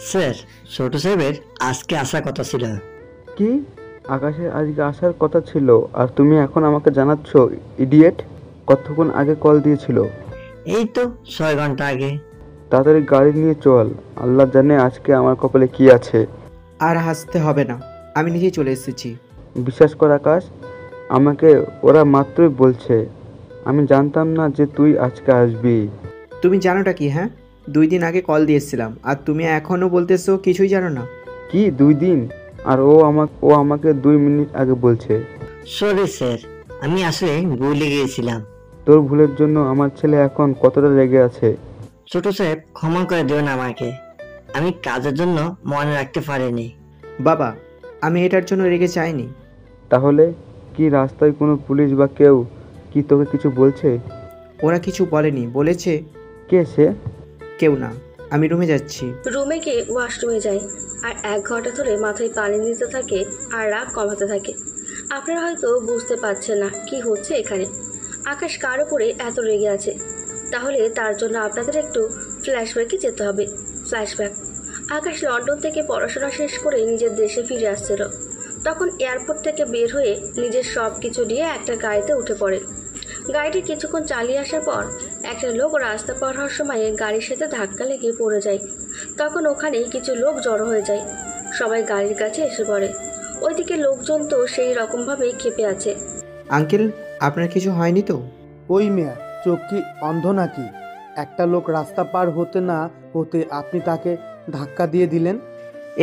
Sir, ছোট সাহেবের আজকে আসার কথা ছিল। কি? আকাশের আজকে আসার কথা ছিল আর তুমি এখন আমাকে জানাচ্ছ? ইডিয়েট! কতক্ষণ আগে কল দিয়েছিল? এই তো 6 ঘন্টা আগে। তাড়াতাড়ি গাড়ি নিয়ে চল, আল্লাহ জানে আজকে আমার কপালে কি আছে। আর হাসতে হবে না, আমি নিজেই চলে এসেছি। বিশ্বাস কর আকাশ, আমাকে ওরা মাত্রই বলছে। আমি জানতাম না যে তুই আজকে আসবি। তুমি জানোটা কি? হ্যাঁ, 2 দিন আগে কল দিয়েছিলাম আর তুমি এখনও বলতেছো কিছুই জানো না। কি 2 দিন? আর ও আমাকে 2 মিনিট আগে বলছে। সরি স্যার, আমি আসলে ভুলে গিয়েছিলাম। তোর ভুলের জন্য আমার ছেলে এখন কতটা রেগে আছে। ছোট সাহেব, ক্ষমা করে দেবেন আমাকে, আমি কাজের জন্য মনে রাখতে পারিনি। বাবা, আমি এটার জন্য রেগে চাইনি। তাহলে কি রাস্তায় কোনো পুলিশ বা কেউ কি তোকে কিছু বলছে? ওরা কিছু বলেনি, বলেছে কে সে? কেউ না, আমি রুমে যাচ্ছি। রুমে গিয়ে ওয়াশরুমে যায় আর 1 ঘন্টা ধরে মাথায় পানি দিতে থাকে আর রাগ কমাতে থাকে। আপনারা হয়তো বুঝতে পারছেন না কি হচ্ছে এখানে। আকাশ কার উপরে এত রেগে আছে, তাহলে তার জন্য আপনাদের একটু ফ্ল্যাশব্যাকে যেতে হবে। ফ্ল্যাশব্যাক। আকাশ লন্ডন থেকে পড়াশোনা শেষ করে নিজের দেশে ফিরে আসছিল। তখন এয়ারপোর্ট থেকে বের হয়ে নিজের সব কিছু নিয়ে একটা গাড়িতে উঠে পড়ে। গাড়িটি কিছুক্ষণ চালিয়ে আসার পর একটা লোক রাস্তা পার হওয়ার সময় গাড়ির সাথে ধাক্কা লেগে পড়ে যায়। তখন ওখানে কিছু লোক জড়ো হয়ে যায়, সবাই গাড়ির কাছে এসে পড়ে। ওইদিকে লোকজন তো সেই রকমভাবেই ক্ষেপে আছে। আঙ্কেল, আপনার কিছু হয়নি তো? ওই মেয়া, চোখ কি অন্ধ নাকি? একটা লোক রাস্তা পার হতে না হতে আপনি তাকে ধাক্কা দিয়ে দিলেন।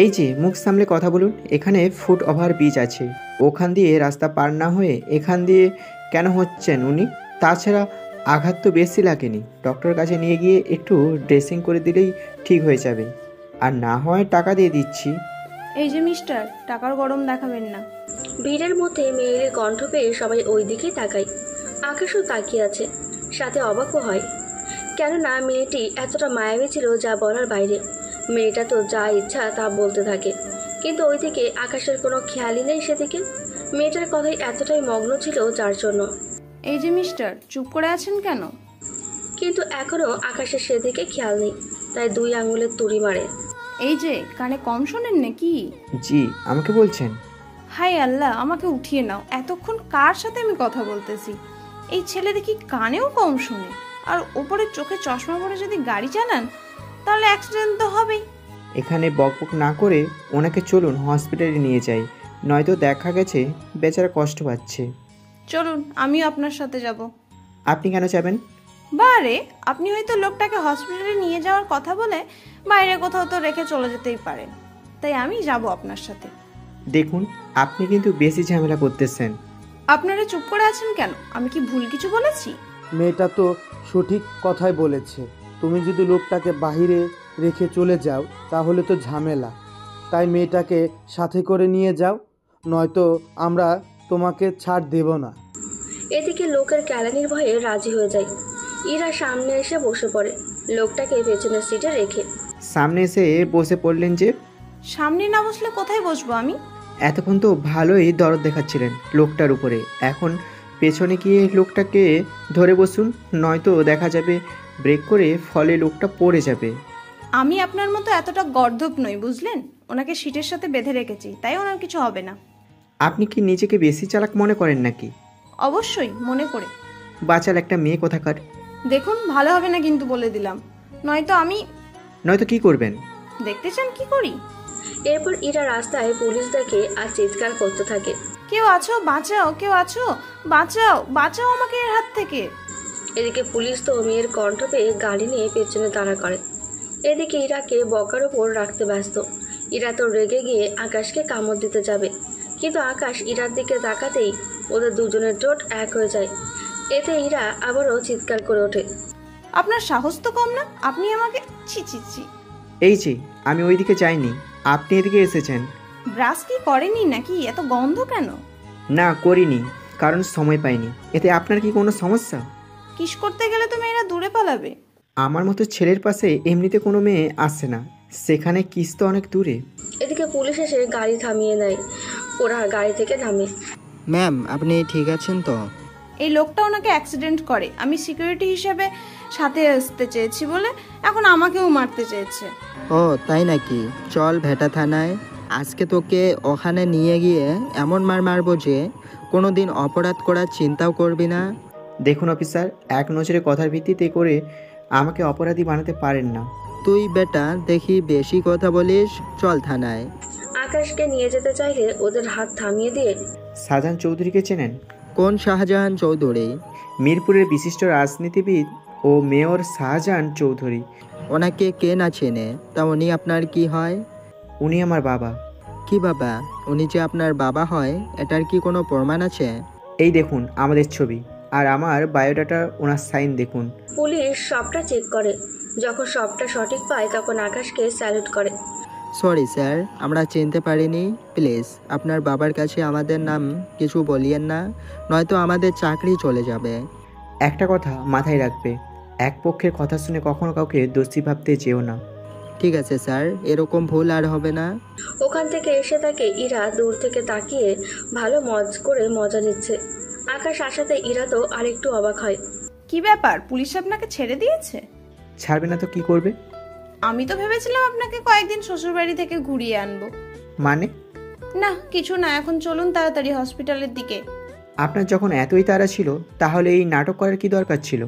এই যে, মুখ সামলে কথা বলুন। এখানে ফুট ওভার ব্রিজ আছে, ওখান দিয়ে রাস্তা পার না হয়ে এখান দিয়ে কেন হচ্ছেন উনি? তাছাড়া আঘাত তো বেশি লাগেনি, ডক্টরের কাছে নিয়ে গিয়ে একটু ড্রেসিং করে দিলেই ঠিক হয়ে যাবে। আর না হয় টাকা দিয়ে দিচ্ছি। এই যে মিস্টার, টাকার গরম দেখাবেন না। ভিড়ের মধ্যে মেয়ের কণ্ঠ পেয়ে সবাই ওই দিকেই তাকায়। আকাশও তাকিয়ে আছে, সাথে অবাকও হয়, কেননা মেয়েটি এতটা মায়াবী ছিল যা বলার বাইরে। মেয়েটা তো যা ইচ্ছা তা বলতে থাকে, কিন্তু ওইদিকে আকাশের কোনো খেয়ালই নেই সেদিকে। মেয়েটার কথাই এতটাই মগ্ন ছিল যার জন্য। এই যে মিস্টার, চুপ করে আছেন কেন? কিন্তু এখনও আকাশের সেদিকে খেয়াল নেই, তাই 2 আঙুলের তুড়ি মারে। এই যে, কানে কম শোনেন নাকি? জি, আমাকে বলছেন? হাই আল্লাহ, আমাকে উঠিয়ে নাও। এতক্ষণ কার সাথে আমি কথা বলতেছি? এই ছেলে দেখি কানেও কম শোনে, আর ওপরে চোখে চশমা পরে যদি গাড়ি চালান তাহলে অ্যাক্সিডেন্ট তো হবেই। এখানে বকবক না করে ওনাকে চলুন হসপিটালে নিয়ে যাই, নয়তো দেখা গেছে বেচারা কষ্ট পাচ্ছে। চলুন, আমিও আপনার সাথে যাব। আপনি কেন যাবেন? বারে, আপনি হয়তো লোকটাকে হসপিটালে নিয়ে যাওয়ার কথা বলে বাইরে কোথাও তো রেখে চলে যেতেই পারেন, তাই আমি যাব আপনার সাথে। দেখুন, আপনি কিন্তু বেশি ঝামেলা করতেছেন। আপনারা চুপ করে আছেন কেন? আমি কি ভুল কিছু বলেছি? মেয়েটা তো সঠিক কথাই বলেছে। তুমি যদি লোকটাকে বাহিরে রেখে চলে যাও তাহলে তো ঝামেলা। তাই মেয়েটাকে সাথে করে নিয়ে যাও, নয়তো আমরা তোমাকে ছাড় দেব না। এদিকে লোকের কেলানির ভয়ে রাজি হয়ে যায়। ইরা সামনে এসে বসে পড়ে, লোকটাকে পেছনের সিটে রেখে। সামনে এসে বসে পড়লেন যে? সামনে না বসলে কোথায় বসবো আমি? এতক্ষণ তো ভালোই দরদ দেখাচ্ছিলেন লোকটার উপরে, এখন পেছনে গিয়ে লোকটাকে ধরে বসুন, নয়তো দেখা যাবে ব্রেক করে ফলে লোকটা পড়ে যাবে। আমি আপনার মতো এতটা গর্ধব নই, বুঝলেন? ওনাকে সিটের সাথে বেঁধে রেখেছি, তাই ওনার কিছু হবে না। আপনি কি নিজেকে বেশি চালাক মনে করেন নাকি? অবশ্যই মনে করে। বাচাল একটা মেয়ে কোথাকার। দেখুন, ভালো হবে না কিন্তু বলে দিলাম, নয়তো কি করবেন? দেখতে চান কি করি? এরপর ইরা রাস্তায় পুলিশ দেখে আর চিৎকার করতে থাকে, কেউ আছো, বাঁচাও! কেউ আছো, বাঁচাও! বাঁচাও আমাকে এর হাত থেকে। এদিকে পুলিশ তো মেয়ের কণ্ঠ পেয়ে গাড়ি নিয়ে পেছনে তাড়া করে। এদিকে ইরাকে বকার ওপর রাখতে ব্যস্ত। ইরা তো রেগে গিয়ে আকাশকে কামড় দিতে যাবে, কিন্তু আকাশ ইরার দিকে তাকাতেই ওদের দুজনের ঠোঁট এক হয়ে যায়। এতে ইরা আবারও চিৎকার করে ওঠে, আপনার সাহস তো কম না, আপনি আমাকে ছি ছি ছি। এই যে, আমি ওইদিকে যাইনি, আপনি এদিকে এসেছেন। ব্রাশ কি করেনি নাকি? এত গন্ধ কেন? না, করিনি, কারণ সময় পাইনি। এতে আপনার কি কোনো সমস্যা? কিস করতে গেলে তো মেয়েরা দূরে পালাবে। আমার মতো ছেলের পাশে এমনিতে কোনো মেয়ে আসে না, সেখানে কিস তো অনেক দূরে। এদিকে পুলিশ এসে গাড়ি থামিয়ে নেয়। ওরা গাড়ি থেকে নামে। ম্যাম, আপনি ঠিক আছেন তো? এই লোকটা ওনাকে অ্যাক্সিডেন্ট করে, আমি সিকিউরিটি হিসেবে সাথে আসতে চেয়েছি বলে এখন আমাকেও মারতে চেয়েছে। ও তাই নাকি? চল ভেটা থানায়, আজকে তোকে ওখানে নিয়ে গিয়ে এমন মারবো যে কোনো দিন অপরাধ করার চিন্তাও করবি না। দেখুন অফিসার, এক নজরে কথার ভিত্তিতে করে আমাকে অপরাধী বানাতে পারেন না। তুই বেটা দেখি বেশি কথা বলিস, চল থানায়। আকাশকে নিয়ে যেতে চাইলে ওদের হাত থামিয়ে দিয়ে শাহজাহান চৌধুরীকে চেনেন? কোন শাহজাহান চৌধুরী? মিরপুরের বিশিষ্ট রাজনীতিবিদ ও মেয়র শাহজাহান চৌধুরী। ওনাকে কে না চেনে? তা উনি আপনার কি হয়? উনি আমার বাবা। কি বাবা? উনি যে আপনার বাবা হয় এটার কি কোনো প্রমাণ আছে? এই দেখুন আমাদের ছবি, আর আমার বায়োডাটা ওনার সাইন দেখুন। পুলিশ সবটা চেক করে, যখন সবটা সঠিক পায় তখন আকাশকে স্যালুট করে। সরি স্যার, আমরা চিনতে পারিনি। প্লিজ আপনার বাবার কাছে আমাদের নাম কিছু বলিয়েন না, নয়তো আমাদের চাকরি চলে যাবে। একটা কথা মাথায় রাখবে, এক পক্ষের কথা শুনে কখনো কাউকে দোষী ভাবতে যেও না। ঠিক আছে স্যার, এরকম ভুল আর হবে না। ওখান থেকে এসে তাকে ইরা দূর থেকে তাকিয়ে ভালো মজা নিচ্ছে। আকাশ আসাতে ইরা তো আরেকটু অবাক হয়। কি ব্যাপার, পুলিশ আপনাকে ছেড়ে দিয়েছে? ছাড়বে না তো কি করবে? আমি তো ভেবেছিলাম আপনাকে কয়েকদিন শ্বশুরবাড়ি থেকে ঘুরিয়ে আনবো। মানে? না কিছু না, এখন চলুন তাড়াতাড়ি হসপিটালের দিকে। আপনার যখন এতই তাড়া ছিল তাহলে এই নাটক করার কি দরকার ছিল?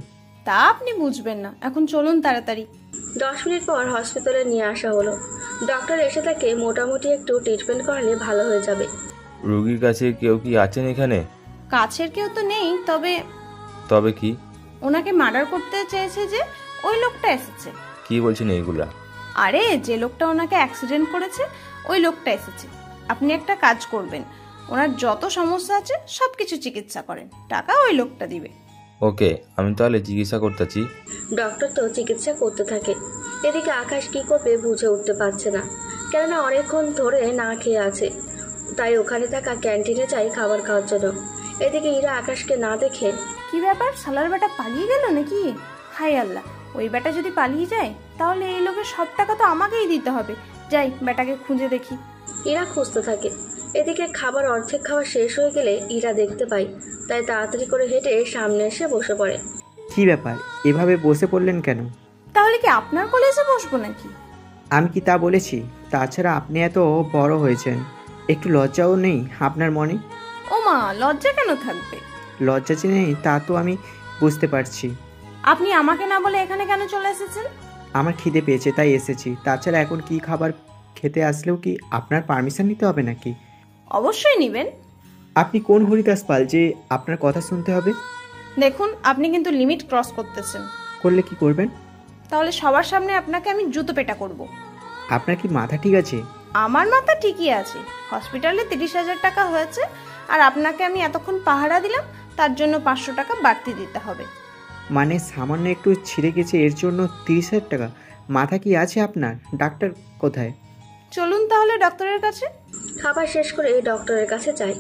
তা আপনি বুঝবেন না, এখন চলুন তাড়াতাড়ি। 10 মিনিট পর হসপিটালে নিয়ে আসা হলো। ডক্টর এসে তাকে মোটামুটি একটু ট্রিটমেন্ট করালে ভালো হয়ে যাবে। রোগীর কাছে কেউ কি আছেন এখানে? কাছের কেউ তো নেই, তবে কি? ওনাকে মার্ডার করতে চেয়েছে যে ওই লোকটা এসেছে। কি বলছেন এইগুলা? আরে যে লোকটা ওনাকে অ্যাক্সিডেন্ট করেছে ওই লোকটা এসেছে। আপনি একটা কাজ করবেন, ওনার যত সমস্যা আছে সব কিছু চিকিৎসা করেন, টাকা ওই লোকটা দিবে। ওকে, আমি তাহলে চিকিৎসা করতেছি। ডক্টর তো চিকিৎসা করতে থাকে। এদিকে আকাশ কি করবে বুঝে উঠতে পারছে না, কেননা অনেকক্ষণ ধরে না খেয়ে আছে। তাই ওখানে থাকা ক্যান্টিনে যাই খাবার খাওয়ার জন্য। এদিকে ইরা আকাশকে না দেখে, কি ব্যাপার, শালার বেটা পালিয়ে গেল নাকি? হাই আল্লাহ, ওই বেটা যদি পালিয়ে যায় তাহলে এই লোকের সব টাকা তো আমাকেই দিতে হবে। যাই বেটাকে খুঁজে দেখি। ইরা খুঁজতে থাকে। এদিকে খাবার অর্ধেক খাওয়া শেষ হয়ে গেলে ইরা দেখতে পায়, তাই তাড়াতাড়ি করে হেঁটে সামনে এসে বসে পড়ে। কি ব্যাপার, এভাবে বসে পড়লেন কেন? তাহলে কি আপনার কলেজে বসবো নাকি? আমি কি তা বলেছি? তাছাড়া আপনি এত বড় হয়েছেন, একটু লজ্জাও নেই আপনার মনে? ও মা, লজ্জা কেন থাকবে? লজ্জা যে নেই তা তো আমি বুঝতে পারছি। আপনি আমাকে না বলে এখানে কেন চলে এসেছেন? আমার খিদে পেয়েছে তাই এসেছি। তাছাড়া এখন কি খাবার খেতে আসলেও কি আপনার পারমিশন নিতে হবে নাকি? অবশ্যই নিবেন। আপনি কোন হরিদাস পাল যে আপনার কথা শুনতে হবে? দেখুন, আপনি কিন্তু লিমিট ক্রস করতেছেন। করলে কি করবেন? তাহলে সবার সামনে আপনাকে আমি জুতো পেটা করব। আপনার কি মাথা ঠিক আছে? আমার মাথা ঠিকই আছে। হসপিটালে 30,000 টাকা হয়েছে, আর আপনাকে আমি এতক্ষণ পাহারা দিলাম, তার জন্য 500 টাকা বাড়তি দিতে হবে। মানে সামান্য একটু ছিঁড়ে গেছে এর জন্য 30,000 টাকা? মাথা কি আছে আপনার? ডাক্তার কোথায়? চলুন তাহলে ডক্টরের কাছে। খাবার শেষ করে ডক্টরের কাছে যাই।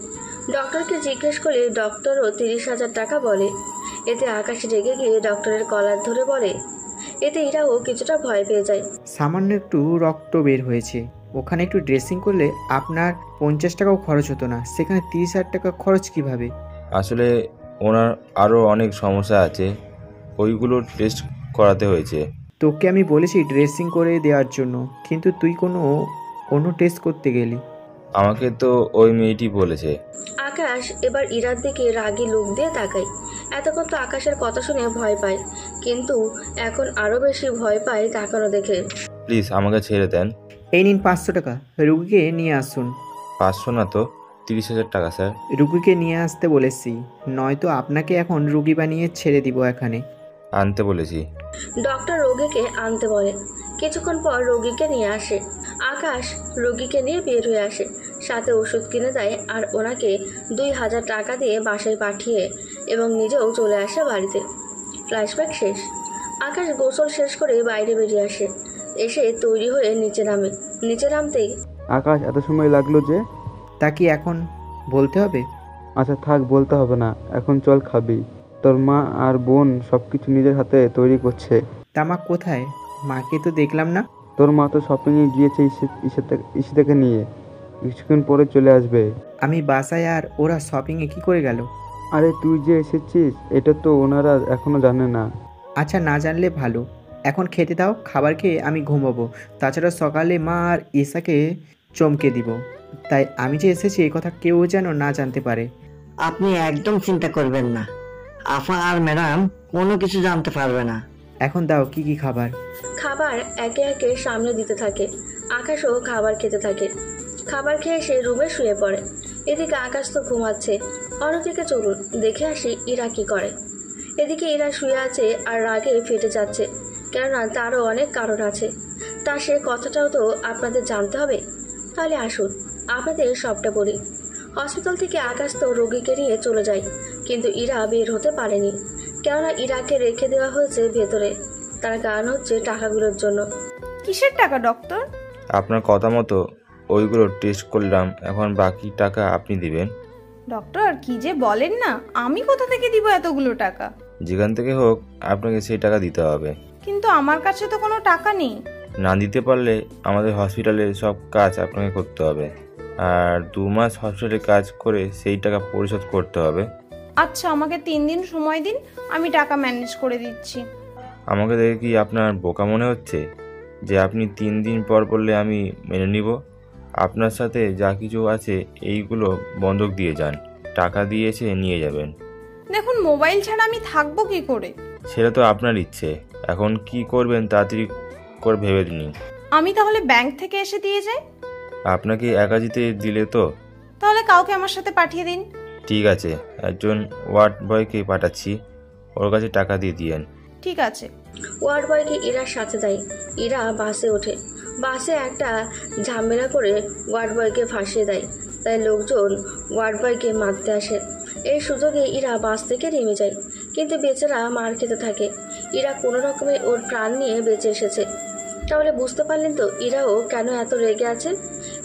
ডক্টরকে জিজ্ঞেস করলে ডক্টরও 30,000 টাকা বলে। এতে আকাশ রেগে গিয়ে ডক্টরের কলার ধরে বলে। এতে ইরাও কিছুটা ভয় পেয়ে যায়। সামান্য একটু রক্ত বের হয়েছে, ওখানে একটু ড্রেসিং করলে আপনার 50 টাকাও খরচ হতো না, সেখানে 30,000 টাকা খরচ কিভাবে? আসলে ওনার আরও অনেক সমস্যা আছে, ওইগুলো টেস্ট করাতে হয়েছে। তোকে আমি বলেছি ড্রেসিং করে দেওয়ার জন্য, কিন্তু তুই অন্য টেস্ট করতে গেলি। আমাকে তো ওই মেয়েটি বলেছে। আকাশ এবার ইরার দিকে রাগী লুক দিয়ে তাকায়। এতক্ষণ তো আকাশের কথা শুনে ভয় পায়, কিন্তু এখন আরো বেশি ভয় পায় তাকানো দেখে। প্লিজ আমাকে ছেড়ে দেন। এই নিন 500 টাকা, রুগীকে নিয়ে আসুন। 500 না তো, 30,000 টাকা স্যার। রুগীকে নিয়ে আসতে বলেছি, নয়তো আপনাকে এখন রুগী বানিয়ে ছেড়ে দিব এখানে। আনতে বলেছি। ডক্টর রোগীকে আনতে বলে। কিছুক্ষণ পর রোগীকে নিয়ে আসে। আকাশ রোগীকে নিয়ে বের হয়ে আসে, সাথে ওষুধ কিনে দেয় আর ওনাকে 2,000 টাকা দিয়ে বাসায় পাঠিয়ে এবং নিজেও চলে আসে বাড়িতে। ফ্ল্যাশব্যাক শেষ। আকাশ গোসল শেষ করে বাইরে বেরিয়ে আসে, এসে তৈরি হয়ে নিচে নামে। নিচে নামতেই আকাশ, এত সময় লাগলো যে? তা কি এখন বলতে হবে? আচ্ছা থাক, বলতে হবে না, এখন চল খাবি। তোর মা আর বোন সবকিছু নিজের হাতে তৈরি করছে। তামাক কোথায়? মাকে তো দেখলাম না। তোর মা তো শপিংয়ে গিয়েছে ইসি থেকে নিয়ে, কিছুক্ষণ পরে চলে আসবে। আমি বাসায় আর ওরা শপিংয়ে কি করে গেল? আরে তুই যে এসেছিস এটা তো ওনারা এখনো জানে না। আচ্ছা, না জানলে ভালো। এখন খেতে দাও, খাবার খেয়ে আমি ঘুমাবো। তাছাড়া সকালে মা আর ঈশাকে চমকে দিব, তাই আমি যে এসেছি এই কথা কেউ যেন না জানতে পারে। আপনি একদম চিন্তা করবেন না, আফা আর ম্যাডাম কোনো কিছু জানতে পারবে না। এখন দাও, কি কি খাবার? খাবার একে একে সামনে দিতে থাকে। আকাশও খাবার খেতে থাকে। খাবার খেয়ে সে রুমে শুয়ে পড়ে। এদিকে আকাশ তো ঘুমাচ্ছে। অন্যদিকে চলুন দেখে আসি ইরা কি করে। এদিকে ইরা শুয়ে আছে আর রাগে ফেটে যাচ্ছে, কেননা তারও অনেক কারণ আছে। তা সে কথাটাও তো আপনাদের জানতে হবে। তাহলে আসুন আপনাদের সবটা বলি। হসপিটাল থেকে আকাশ তো রোগীকে নিয়ে চলে যায়, কিন্তু ইরা বের হতে পারেনি, কেননা ইরাকে রেখে দেওয়া হয়েছে ভেতরে। তার কারণ হচ্ছে টাকাগুলোর জন্য। কিসের টাকা ডক্টর? আপনার কথা মতো ওইগুলো টেস্ট করলাম, এখন বাকি টাকা আপনি দিবেন। ডক্টর কি যে বলেন না, আমি কোথা থেকে দিব এতগুলো টাকা? যেখান থেকে হোক আপনাকে সেই টাকা দিতে হবে। কিন্তু আমার কাছে তো কোনো টাকা নেই। না দিতে পারলে আমাদের হসপিটালের সব কাজ আপনাকে করতে হবে, আর 2 মাস হসপিটালে কাজ করে সেই টাকা পরিশোধ করতে হবে। আচ্ছা, আমাকে 3 দিন সময় দিন, আমি টাকা ম্যানেজ করে দিচ্ছি। আমাকে দেখে কি আপনার বোকা মনে হচ্ছে যে আপনি 3 দিন পর বললে আমি মেনে নিব? আপনার সাথে যা কিছু আছে এইগুলো বন্ধক দিয়ে যান, টাকা দিয়ে এসে নিয়ে যাবেন। দেখুন, মোবাইল ছাড়া আমি থাকবো কি করে? সেটা তো আপনার ইচ্ছে, এখন কি করবেন তাড়াতাড়ি করে ভেবে নিন। আমি তাহলে ব্যাংক থেকে এসে দিয়ে যাই? আপনাকে একা যেতে দিলে তো? তাহলে কাউকে আমার সাথে পাঠিয়ে দিন। ঠিক আছে, একজন ওয়ার্ড বয়কে পাঠাচ্ছি, ওর কাছে টাকা দিয়ে দিয়েন। ঠিক আছে। ওয়ার্ড বয়কে ইরার সাথে দেয়। ইরা বাসে ওঠে। বাসে একটা ঝামেলা করে ওয়ার্ড বয়কে ফাঁসিয়ে দেয়, তাই লোকজন ওয়ার্ড বয়কে মারতে আসে। এই সুযোগে ইরা বাস থেকে নেমে যায়, কিন্তু বেচারা মার খেতে থাকে। ইরা কোনো রকমে ওর প্রাণ নিয়ে বেঁচে এসেছে। তাহলে বুঝতে পারলেন তো ইরাও কেন এত রেগে আছে।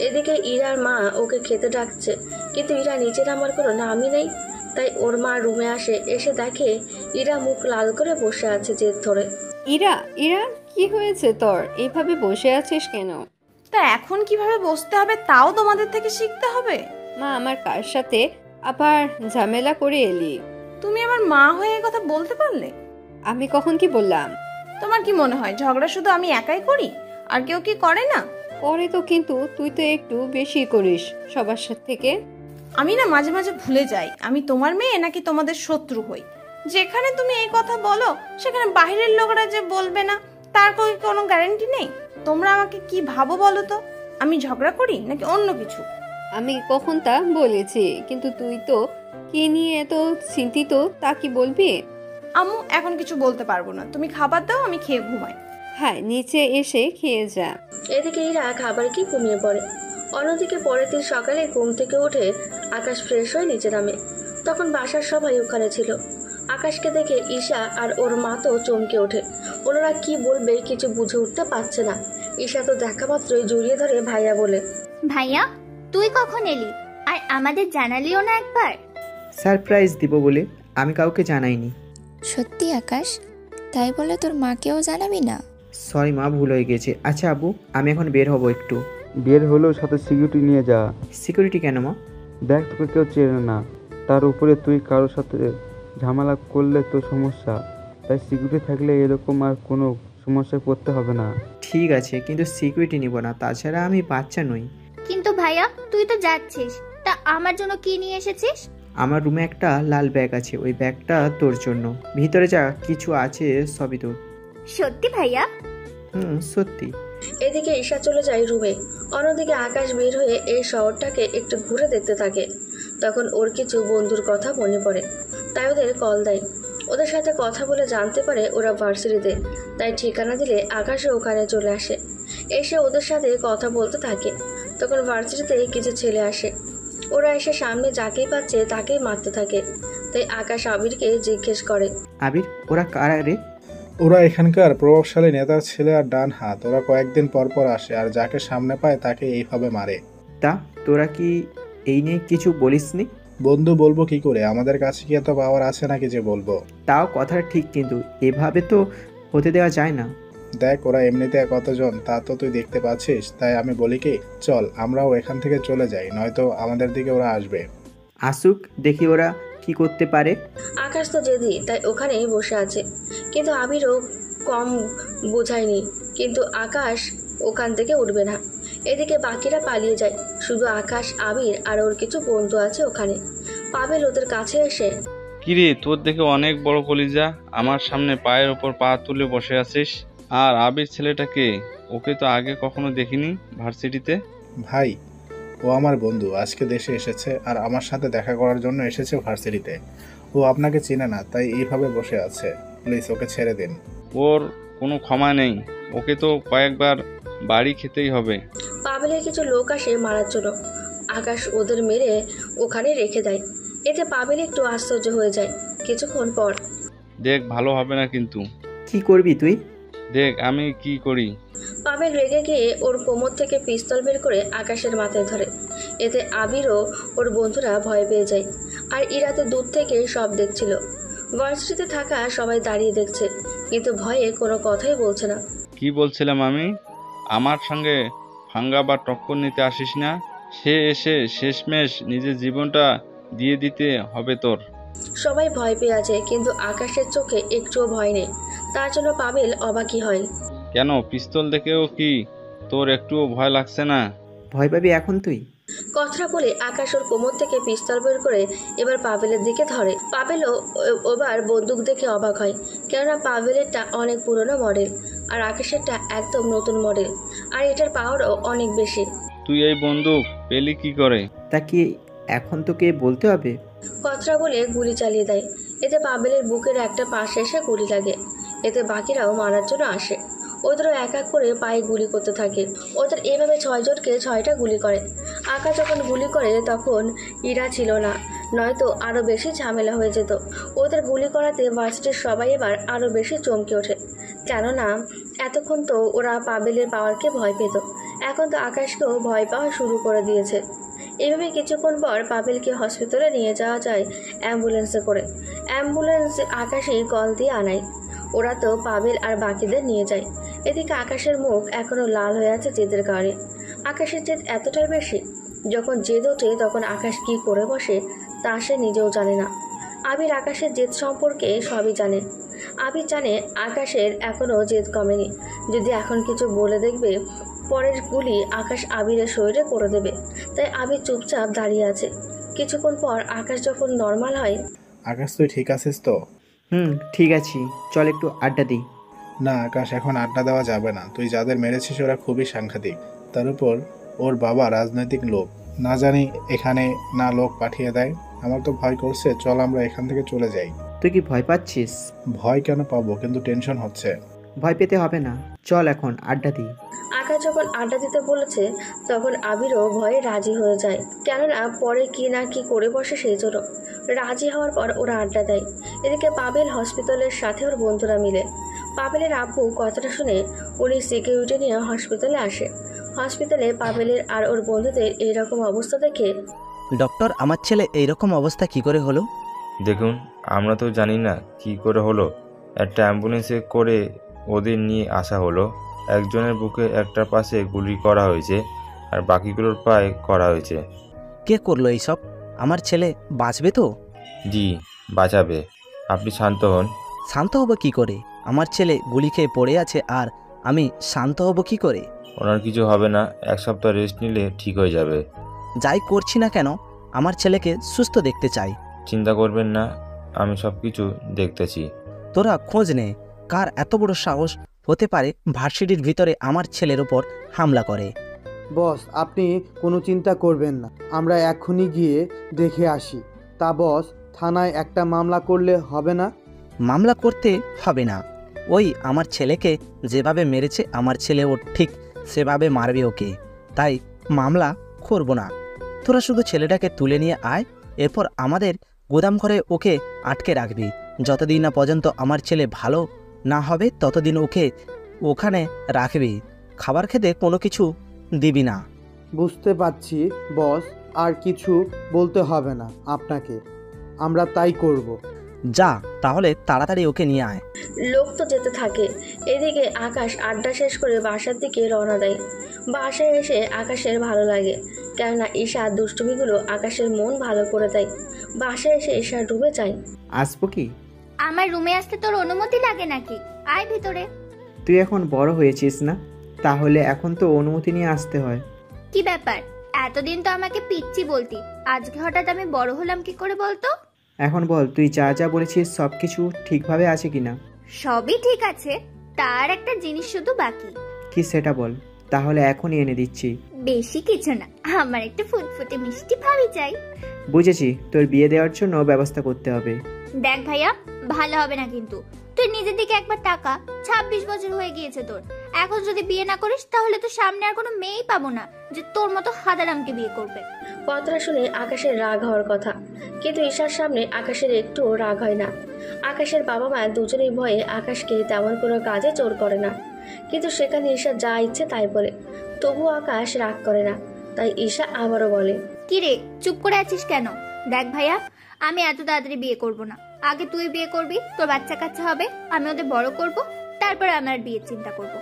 এদিকে ইরার মা ওকে খেতে ডাকছে, কিন্তু ইরা নিচে নামার কোনো নামই নেই। তাই ওর মা রুমে আসে, এসে দেখে ইরা মুখ লাল করে বসে আছে জেদ ধরে। ইরা, ইরা কি হয়েছে তোর? এইভাবে বসে আছিস কেন? তা এখন কিভাবে বসতে হবে তাও তোমাদের থেকে শিখতে হবে? মা আমার কার সাথে আবার ঝামেলা করে এলি? তুমি আমার মা হয়ে এই কথা বলতে পারলে? আমি কখন কি বললাম? তোমার কি মনে হয় ঝগড়া শুধু আমি একাই করি, আর কেউ কি করে না? করে তো, কিন্তু তুই তো একটু বেশি করিস সবার সাথে থেকে। আমি না মাঝে মাঝে ভুলে যাই আমি তোমার মেয়ে নাকি তোমাদের শত্রু হই। যেখানে তুমি এই কথা বলো সেখানে বাইরের লোকরা যে বলবে না তার কোনো গ্যারান্টি নেই। তোমরা আমাকে কি ভাবো বলো তো? আমি ঝগড়া করি নাকি অন্য কিছু? আমি কখন তা বলেছি? কিন্তু তুই তো কি নিয়ে এত চিন্তিত তা কি বলবি? আম্মু, এখন কিছু বলতে পারবো না, তুমি খাবার দাও, আমি খেয়ে ঘুমাই। হ্যাঁ, নিচে এসে খেয়ে যা। এদিকে ইরা খাবার কি ঘুমিয়ে পড়ে। অন্যদিকে পরের দিন সকালে ঘুম থেকে উঠে আকাশ ফ্রেশ হয়ে নিচে নামে। তখন বাসার সবাই ওখানে ছিল। আকাশকে দেখে ঈশা আর ওর মা তো চমকে ওঠে। ওনারা কি বলবে কিছু বুঝে উঠতে পারছে না। ঈশা তো দেখা মাত্রই জড়িয়ে ধরে ভাইয়া বলে, ভাইয়া তুই কখন এলি? আর আমাদের জানালিও না একবার? সারপ্রাইজ দিব বলে আমি কাউকে জানাইনি। সত্যি আকাশ? তাই বলে তোর মাকেও জানাবি না? সরি মা, ভুল হয়ে গেছে। আচ্ছা আবু, আমি এখন বের হব একটু। বের হলেও সাথে সিকিউরিটি নিয়ে যা। সিকিউরিটি কেন মা? দেখ, তোকে কেউ চেনে না, তার উপরে তুই কারোর সাথে ঝামেলা করলে তো সমস্যা। তাই সিকিউরিটি থাকলে এরকম আর কোনো সমস্যায় পড়তে হবে না। ঠিক আছে, কিন্তু সিকিউরিটি নিব না, তাছাড়া আমি বাচ্চা নই। কিন্তু ভাইয়া তুই তো যাচ্ছিস, তা আমার জন্য কি নিয়ে এসেছিস? আমার রুমে একটা লাল ব্যাগ আছে, ওই ব্যাগটা তোর জন্য। ভিতরে যা কিছু আছে সবই তোর। সত্যি ভাইয়া? সত্যি। এদিকে ঈশা চলে যায় রুমে। অন্যদিকে আকাশ বের হয়ে এই শহরটাকে একটু ঘুরে দেখতে থাকে। তখন ওর কিছু বন্ধুর কথা মনে পড়ে, তাই ওদের কল দেয়। ওদের সাথে কথা বলে জানতে পারে ওরা ভার্সিটিতে, তাই ঠিকানা দিলে আকাশও ওখানে চলে আসে। এসে ওদের সাথে কথা বলতে থাকে। তখন ভার্সিটিতে কিছু ছেলে আসে। ওরা এসে সামনে যাকেই পাচ্ছে তাকেই মারতে থাকে। তাই আকাশ আবিরকে জিজ্ঞেস করে, আবির, ওরা কারা রে? ওরা এখানকার প্রভাবশালী নেতার ছেলে আর ডান হাত। ওরা কয়েকদিন পর পর আসে আর যাকে সামনে পায় তাকে এইভাবে মারে। তা তোরা কি এই নিয়ে কিছু বলিসনি? বন্ধু বলবো কি করে? আমাদের কাছে কি এত পাওয়ার আছে নাকি যে বলবো? তাও কথাটা ঠিক, কিন্তু এভাবে তো হতে দেওয়া যায় না। দেখ, ওরা এমনিতে কতজন তা তো তুই দেখতে পাচ্ছিস। তাই আমি বলি কি, চল আমরাও এখান থেকে চলে যাই, নয়তো আমাদের দিকে ওরা আসবে। আসুক, দেখি ওরা কি করতে পারে? আকাশ তো জেদি, তাই ওখানেই বসে আছে। কিন্তু আবিরও কম বোঝায়নি, কিন্তু আকাশ ওখান থেকে উঠবে না। এদিকে বাকিরা পালিয়ে যায়, শুধু আকাশ, আবির আর ওর কিছু বন্ধু আছে ওখানে। পাবেল ওদের কাছে এসে, কিরে, তোর দেখে অনেক বড় কলিজা, আমার সামনে পায়ের ওপর পা তুলে বসে আছিস। আর আবির ছেলেটাকে, ওকে তো আগে কখনো দেখিনি ভার্সিটিতে। ভাই, ও আমার বন্ধু, আজকে দেশে এসেছে আর আমার সাথে দেখা করার জন্য এসেছে ভার্সিটিতে। ও আপনাকে চেনে না, তাই এইভাবে বসে আছে। প্লিজ ওকে ছেড়ে দিন। ওর কোনো ক্ষমা নেই, ওকে তো কয়েকবার বাড়ি খেতেই হবে। পাবেলের কিছু লোক আসে মারার জন্য। আকাশ ওদের মেরে ওখানে রেখে দেয়। এতে পাবেল একটু আশ্চর্য হয়ে যায়। কিছুক্ষণ পর, দেখ, ভালো হবে না কিন্তু। কি করবি তুই? দেখ আমি কি করি। পাবেল রেগে গিয়ে ওর কোমর থেকে পিস্তল বের করে আকাশের মাথায় ধরে। এতে আবিরও ওর বন্ধুরা ভয় পেয়ে যায়। আর ইরা তো দূর থেকে সব দেখছিল। ভার্সিটিতে থাকা সবাই দাঁড়িয়ে দেখছে, কিন্তু ভয়ে কোনো কথাই বলছে না। কি বলছিলাম আমি? আমার সঙ্গে ফাঙ্গা বা টক্কর নিতে আসিস না। সে এসে শেষমেশ নিজের জীবনটা দিয়ে দিতে হবে তোর। সবাই ভয় পেয়ে আছে, কিন্তু আকাশের চোখে একটুও ভয় নেই। তার জন্য পাবেল অবাকই হয়। কেন, পিস্তল দেখেও কি তোর একটুও ভয় লাগছে না? ভয় পাবি এখন তুই? কথাটা বলে আকাশ ওর কোমর থেকে পিস্তল বের করে এবার পাবেলের দিকে ধরে। পাবেলও এবার বন্দুক দেখে অবাক হয়, কেননা পাবেলেরটা অনেক পুরনো মডেল আর আকাশেরটা একদম নতুন মডেল, আর এটার পাওয়ারও অনেক বেশি। তুই এই বন্দুক পেলি কি করে? তা কি এখন তোকে বলতে হবে? কথাটা বলে গুলি চালিয়ে দেয়। এতে পাবেলের বুকের একটা পাশে এসে গুলি লাগে। এতে বাকিরাও মারার জন্য আসে। ওদেরও এক এক করে পায়ে গুলি করতে থাকে। ওদের এভাবে 6 জনকে 6টা গুলি করে। আকাশ যখন গুলি করে তখন ইরা ছিল না, নয়তো আরও বেশি ঝামেলা হয়ে যেত। ওদের গুলি করাতে ভার্সিটির সবাই এবার আরও বেশি চমকে ওঠে, কেননা এতক্ষণ তো ওরা পাবেলের পাওয়ারকে ভয় পেত, এখন তো আকাশকেও ভয় পাওয়া শুরু করে দিয়েছে। এভাবে কিছুক্ষণ পর পাবেলকে হসপিটালে নিয়ে যাওয়া যায় অ্যাম্বুলেন্সে করে। অ্যাম্বুলেন্স আকাশই কল দিয়ে আনায়। ওরা তো পাবেল আর বাকিদের নিয়ে যায়। এদিকে আকাশের মুখ এখনও লাল হয়ে আছে জেদের কারণে। আকাশের জেদ এতটাই বেশি, যখন জেদ ওঠে তখন আকাশ কি করে বসে তা সে নিজেও জানে না। আবির আকাশের জেদ সম্পর্কে সবই জানে। আবির জানে আকাশের এখনও জেদ কমেনি। যদি এখন কিছু বলে দেখবে, পরের গুলি আকাশ আবিরের শরীরে করে দেবে। তাই আবির চুপচাপ দাঁড়িয়ে আছে। কিছুক্ষণ পর আকাশ যখন নর্মাল হয়, আকাশ তুই ঠিক আছিস তো? ঠিক আছি, চল একটু আড্ডা দিই। না আকাশ, এখন আড্ডা দেওয়া যাবে না। তুই যাদের মেরেছিস ওরা খুবই সাংঘাতিক। তার উপর ওর বাবা রাজনৈতিক লোক, না জানি এখানে না লোক পাঠিয়ে দেয়। আমার তো ভয় করছে, চল আমরা এখান থেকে চলে যাই। তুই কি ভয় পাচ্ছিস? ভয় কেন পাবো, কিন্তু টেনশন হচ্ছে। ভয় পেতে হবে না, চল এখন আড্ডা দিই। আকাশ যখন আড্ডা দিতে বলেছে তখন আবিরও ভয়ে রাজি হয়ে যায়, কেননা পরে কি না কি করে বসে সেই জন্য। রাজি হওয়ার পর ওরা আড্ডা দেয়। এদিকে পাবেল হসপিটালের সাথে ওর বন্ধুরা মিলে। পাবেলের আব্বু কথাটা শুনে উনি সিকিউরিটি নিয়ে হসপিটালে আসে। হসপিটালে পাবেলের আর ওর বন্ধুদের এইরকম অবস্থা দেখে, ডক্টর, আমার ছেলে এইরকম অবস্থা কি করে হলো? দেখুন, আমরা তো জানি না কি করে হলো। একটা অ্যাম্বুলেন্সে করে ওদের নিয়ে আসা হলো। একজনের বুকে একটা পাশে গুলি করা হয়েছে আর বাকিগুলোর পায়ে করা হয়েছে। কে করলো এইসব? আমার ছেলে বাঁচবে তো? জি, বাঁচাবে। আপনি শান্ত হন। শান্ত হব কি করে? আমার ছেলে গুলি খেয়ে পড়ে আছে আর আমি শান্ত হব কি করে? ওনার কিছু হবে না, 1 সপ্তাহ রেস্ট নিলে ঠিক হয়ে যাবে। যাই করছি না কেন, আমার ছেলেকে সুস্থ দেখতে চাই। চিন্তা করবেন না, আমি সব কিছু দেখতেছি। তোরা খোঁজ নে, কার এত বড় সাহস হতে পারে ভার্সিটির ভিতরে আমার ছেলের ওপর হামলা করে। বস, আপনি কোনো চিন্তা করবেন না, আমরা এখনই গিয়ে দেখে আসি। তা বস, থানায় একটা মামলা করলে হবে না? মামলা করতে হবে না। ওই আমার ছেলেকে যেভাবে মেরেছে আমার ছেলে ও ঠিক সেভাবে মারবে ওকে, তাই মামলা করব না। তোরা শুধু ছেলেটাকে তুলে নিয়ে আয়, এরপর আমাদের গোদাম ঘরে ওকে আটকে রাখবি। যতদিন না পর্যন্ত আমার ছেলে ভালো না হবে ততদিন ওকে ওখানে রাখবি। খাবার খেতে কোনো কিছু দিবি না। বুঝতে পারছি বস, আর কিছু বলতে হবে না আপনাকে, আমরা তাই করব। যা তাহলে তাড়াতাড়ি ওকে নিয়ে আয়। লোক তো যেতে থাকে। এদিকে আকাশ আড্ডা শেষ করে বাসার দিকে রওনা দেয়। বাসায় এসে আকাশের ভালো লাগে, কেননা ঈশা দুষ্টুমিগুলো আকাশের মন ভালো করে দেয়। বাসায় এসে ঈশার রুমে যায়। আসবো কি? আমার রুমে আসতে তোর অনুমতি লাগে নাকি? আয় ভিতরে। তুই এখন বড় হয়েছিস না, তাহলে এখন তো অনুমতি নিয়ে আসতে হয়। কি ব্যাপার, এতদিন তো আমাকে পিচ্চি বলতি, আজকে হঠাৎ আমি বড় হলাম কি করে বলতো? এখন বল, তুই যা যা বলেছিস সবকিছু ঠিকভাবে আছে কিনা? সবই ঠিক আছে, তার একটা জিনিস শুধু বাকি। কি সেটা বল, তাহলে এখনই এনে দিচ্ছি। বেশি কিছু না, আমার একটা ফুটফুটে মিষ্টি ভাবি চাই। বুঝেছি, তোর বিয়ে দেওয়ার জন্য ব্যবস্থা করতে হবে। দেখ ভাইয়া, ভালো হবে না কিন্তু। তুই নিজের দিকে একবার তাকা, 26 বছর হয়ে গিয়েছে তোর। এখন যদি বিয়ে না করিস তাহলে তো সামনে আর কোনো মেয়েই পাবো না যে তোর মতো হাদারামকে বিয়ে করবে। কথাটা শুনে আকাশের রাগ হওয়ার কথা, কিন্তু ঈশার সামনে আকাশের একটুও রাগ হয় না। আকাশের বাবা মা দুজনেই ভয়ে আকাশকে তেমন কোনো কাজে জোর করে না, কিন্তু সেখানে ঈশা যা ইচ্ছে তাই বলে। তবুও আকাশ রাগ করে না, তাই ঈশা আবারও বলে, কি রে, চুপ করে আছিস কেন? দেখ ভাইয়া, আমি এত তাড়াতাড়ি বিয়ে করব না। আগে তুই বিয়ে করবি, তোর বাচ্চা কাচ্চা হবে, আমি ওদের বড় করব, তারপরে আমার বিয়ের চিন্তা করব।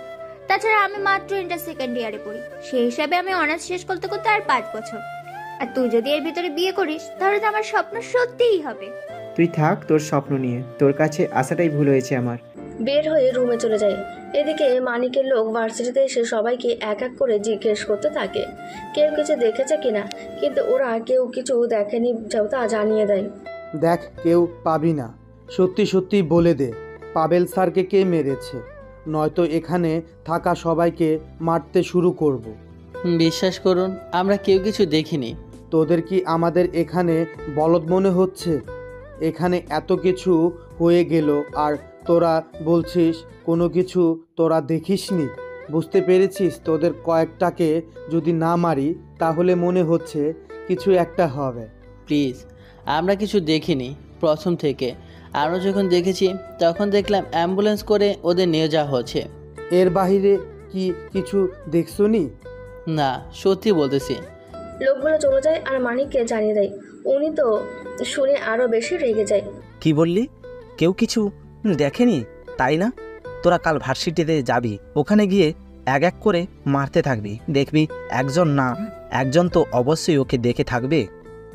তাছাড়া আমি মাত্র ইন্টার সেকেন্ড ইয়ারে পড়ি, সেই হিসাবে আমি অনার্স শেষ করতে করতে আর 5 বছর। আর তুই যদি এর ভিতরে বিয়ে করিস তাহলে তো আমার স্বপ্ন সত্যিই হবে। তুই থাক তোর স্বপ্ন নিয়ে, তোর কাছে আসাটাই ভুল হয়েছে আমার। বের হয়ে রুমে চলে যায়। এদিকে মানিকের লোক ভার্সিটিতে এসে সবাইকে এক এক করে জিজ্ঞেস করতে থাকে কেউ কিছু দেখেছে কিনা, কিন্তু ওরা কেউ কিছু দেখেনি তা জানিয়ে দেয়। দেখ, কেউ পাবি না, সত্যি সত্যি বলে দে পাবেল স্যারকে কে মেরেছে, নয়তো এখানে থাকা সবাইকে মারতে শুরু করব। বিশ্বাস করুন, আমরা কেউ কিছু দেখিনি। তোদের কি আমাদের এখানে বলদ মনে হচ্ছে? এখানে এত কিছু হয়ে গেল আর তোরা বলছিস কোনো কিছু তোরা দেখিসনি? বুঝতে পেরেছিস, তোদের কয়েকটাকে যদি না মারি তাহলে মনে হচ্ছে কিছু একটা হবে। প্লিজ, আমরা কিছু দেখিনি প্রথম থেকে। আমরা যখন দেখেছি তখন দেখলাম অ্যাম্বুলেন্স করে ওদের নিয়ে যাওয়া হচ্ছে। এর বাইরে কি কিছু দেখছনি? না, সত্যি বলতেছি। লোকগুলো চলে যায় আর মানিককে জানিয়ে দেয়। উনি তো শুনে আরো বেশি রেগে যায়। কি বললি? কেউ কিছু দেখেনি তাই না? তোরা কাল ভার্সিটিতে যাবি, ওখানে গিয়ে এক এক করে মারতে থাকবি, দেখবি একজন না একজন তো অবশ্যই ওকে দেখে থাকবে।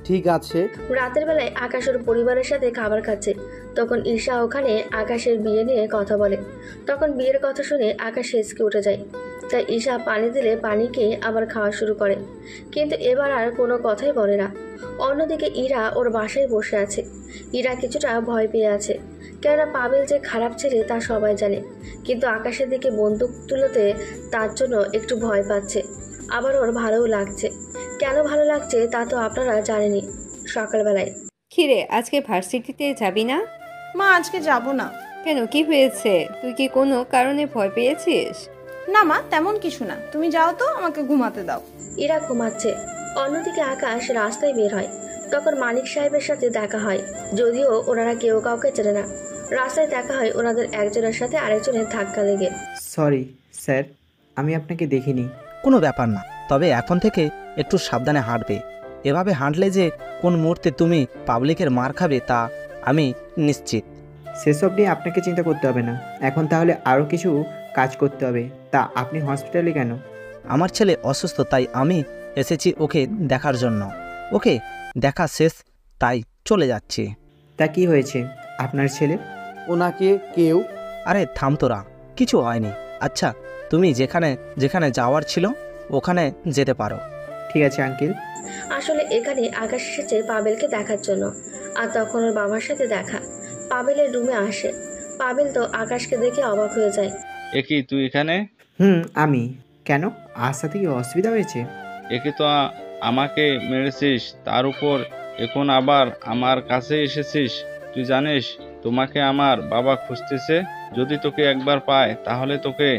ঠিক আছে। রাতের বেলায় আকাশের পরিবারের সাথে খাবার খাচ্ছে, তখন ঈশা ওখানে আকাশের বিয়ে নিয়ে কথা বলে। তখন বিয়ের কথা শুনে আকাশ হেসকে উঠে যায়, তাই ঈশা পানি দিলে পানি খেয়ে আবার খাওয়া শুরু করে, কিন্তু এবার আর কোনো কথাই বলে না। অন্যদিকে ইরা ওর বাসায় বসে আছে। ইরা কিছুটা ভয় পেয়ে আছে, কেননা পাবেল যে খারাপ ছেলে তা সবাই জানে, কিন্তু আকাশের দিকে বন্দুক তুলতে তার জন্য একটু ভয় পাচ্ছে। আবার ওর ভালোও লাগছে। কেন ভালো লাগছে তা তো আপনারা জানেনই। সকালবেলায়, কিরে, আজকে ভার্সিটিতে যাবি না? মা, আজকে যাব না। কেন, কি হয়েছে? তুই কি কোনো কারণে ভয় পেয়েছিস? না মা, তেমন কিছু না, তুমি যাও তো, আমাকে ঘুমাতে দাও। ইরা ঘুমাচ্ছে। অন্যদিকে আকাশ রাস্তায় বের হয়। তখন মানিক সাহেবের সাথে দেখা হয়, যদিও ওনারা কেউ কাউকে চেনে না। রাস্তায় দেখা হয় ওনাদের একজনের সাথে আরেকজনের ধাক্কা লেগে। সরি স্যার, আমি আপনাকে দেখিনি। কোনো ব্যাপার না, তবে এখন থেকে একটু সাবধানে হাঁটবে। এভাবে হাঁটলে যে কোন মুহূর্তে তুমি পাবলিকের মার খাবে তা আমি নিশ্চিত। সেসব নিয়ে আপনাকে চিন্তা করতে হবে না। এখন তাহলে আরও কিছু কাজ করতে হবে। তা আপনি হসপিটালে কেন? আমার ছেলে অসুস্থ, তাই আমি এসেছি ওকে দেখার জন্য। ওকে দেখা শেষ, তাই চলে যাচ্ছি। তা কি হয়েছে আপনার ছেলে? ওনাকে কেউ... আরে থাম তোরা, কিছু হয়নি। আচ্ছা, তুমি যেখানে যেখানে যাওয়ার ছিল ওখানে যেতে পারো। ঠিক আছে আঙ্কেল। আসলে এখানে আকাশ এসেছে পাবেলকে দেখার জন্য, আর তখন ওর বাবার সাথে দেখা। পাবেলের রুমে আসে। পাবেল তো আকাশকে দেখে অবাক হয়ে যায়। একি তুই এখানে? আমি। কেন, আসাতে কি অসুবিধা হয়েছে? একে তো আমাকে মেরেছিস, তার উপর এখন আবার আমার কাছে এসেছিস। তুই জানিস তোমাকে আমার বাবা খুঁজতেছে। যদি তোকে একবার পায় তাহলে তোকে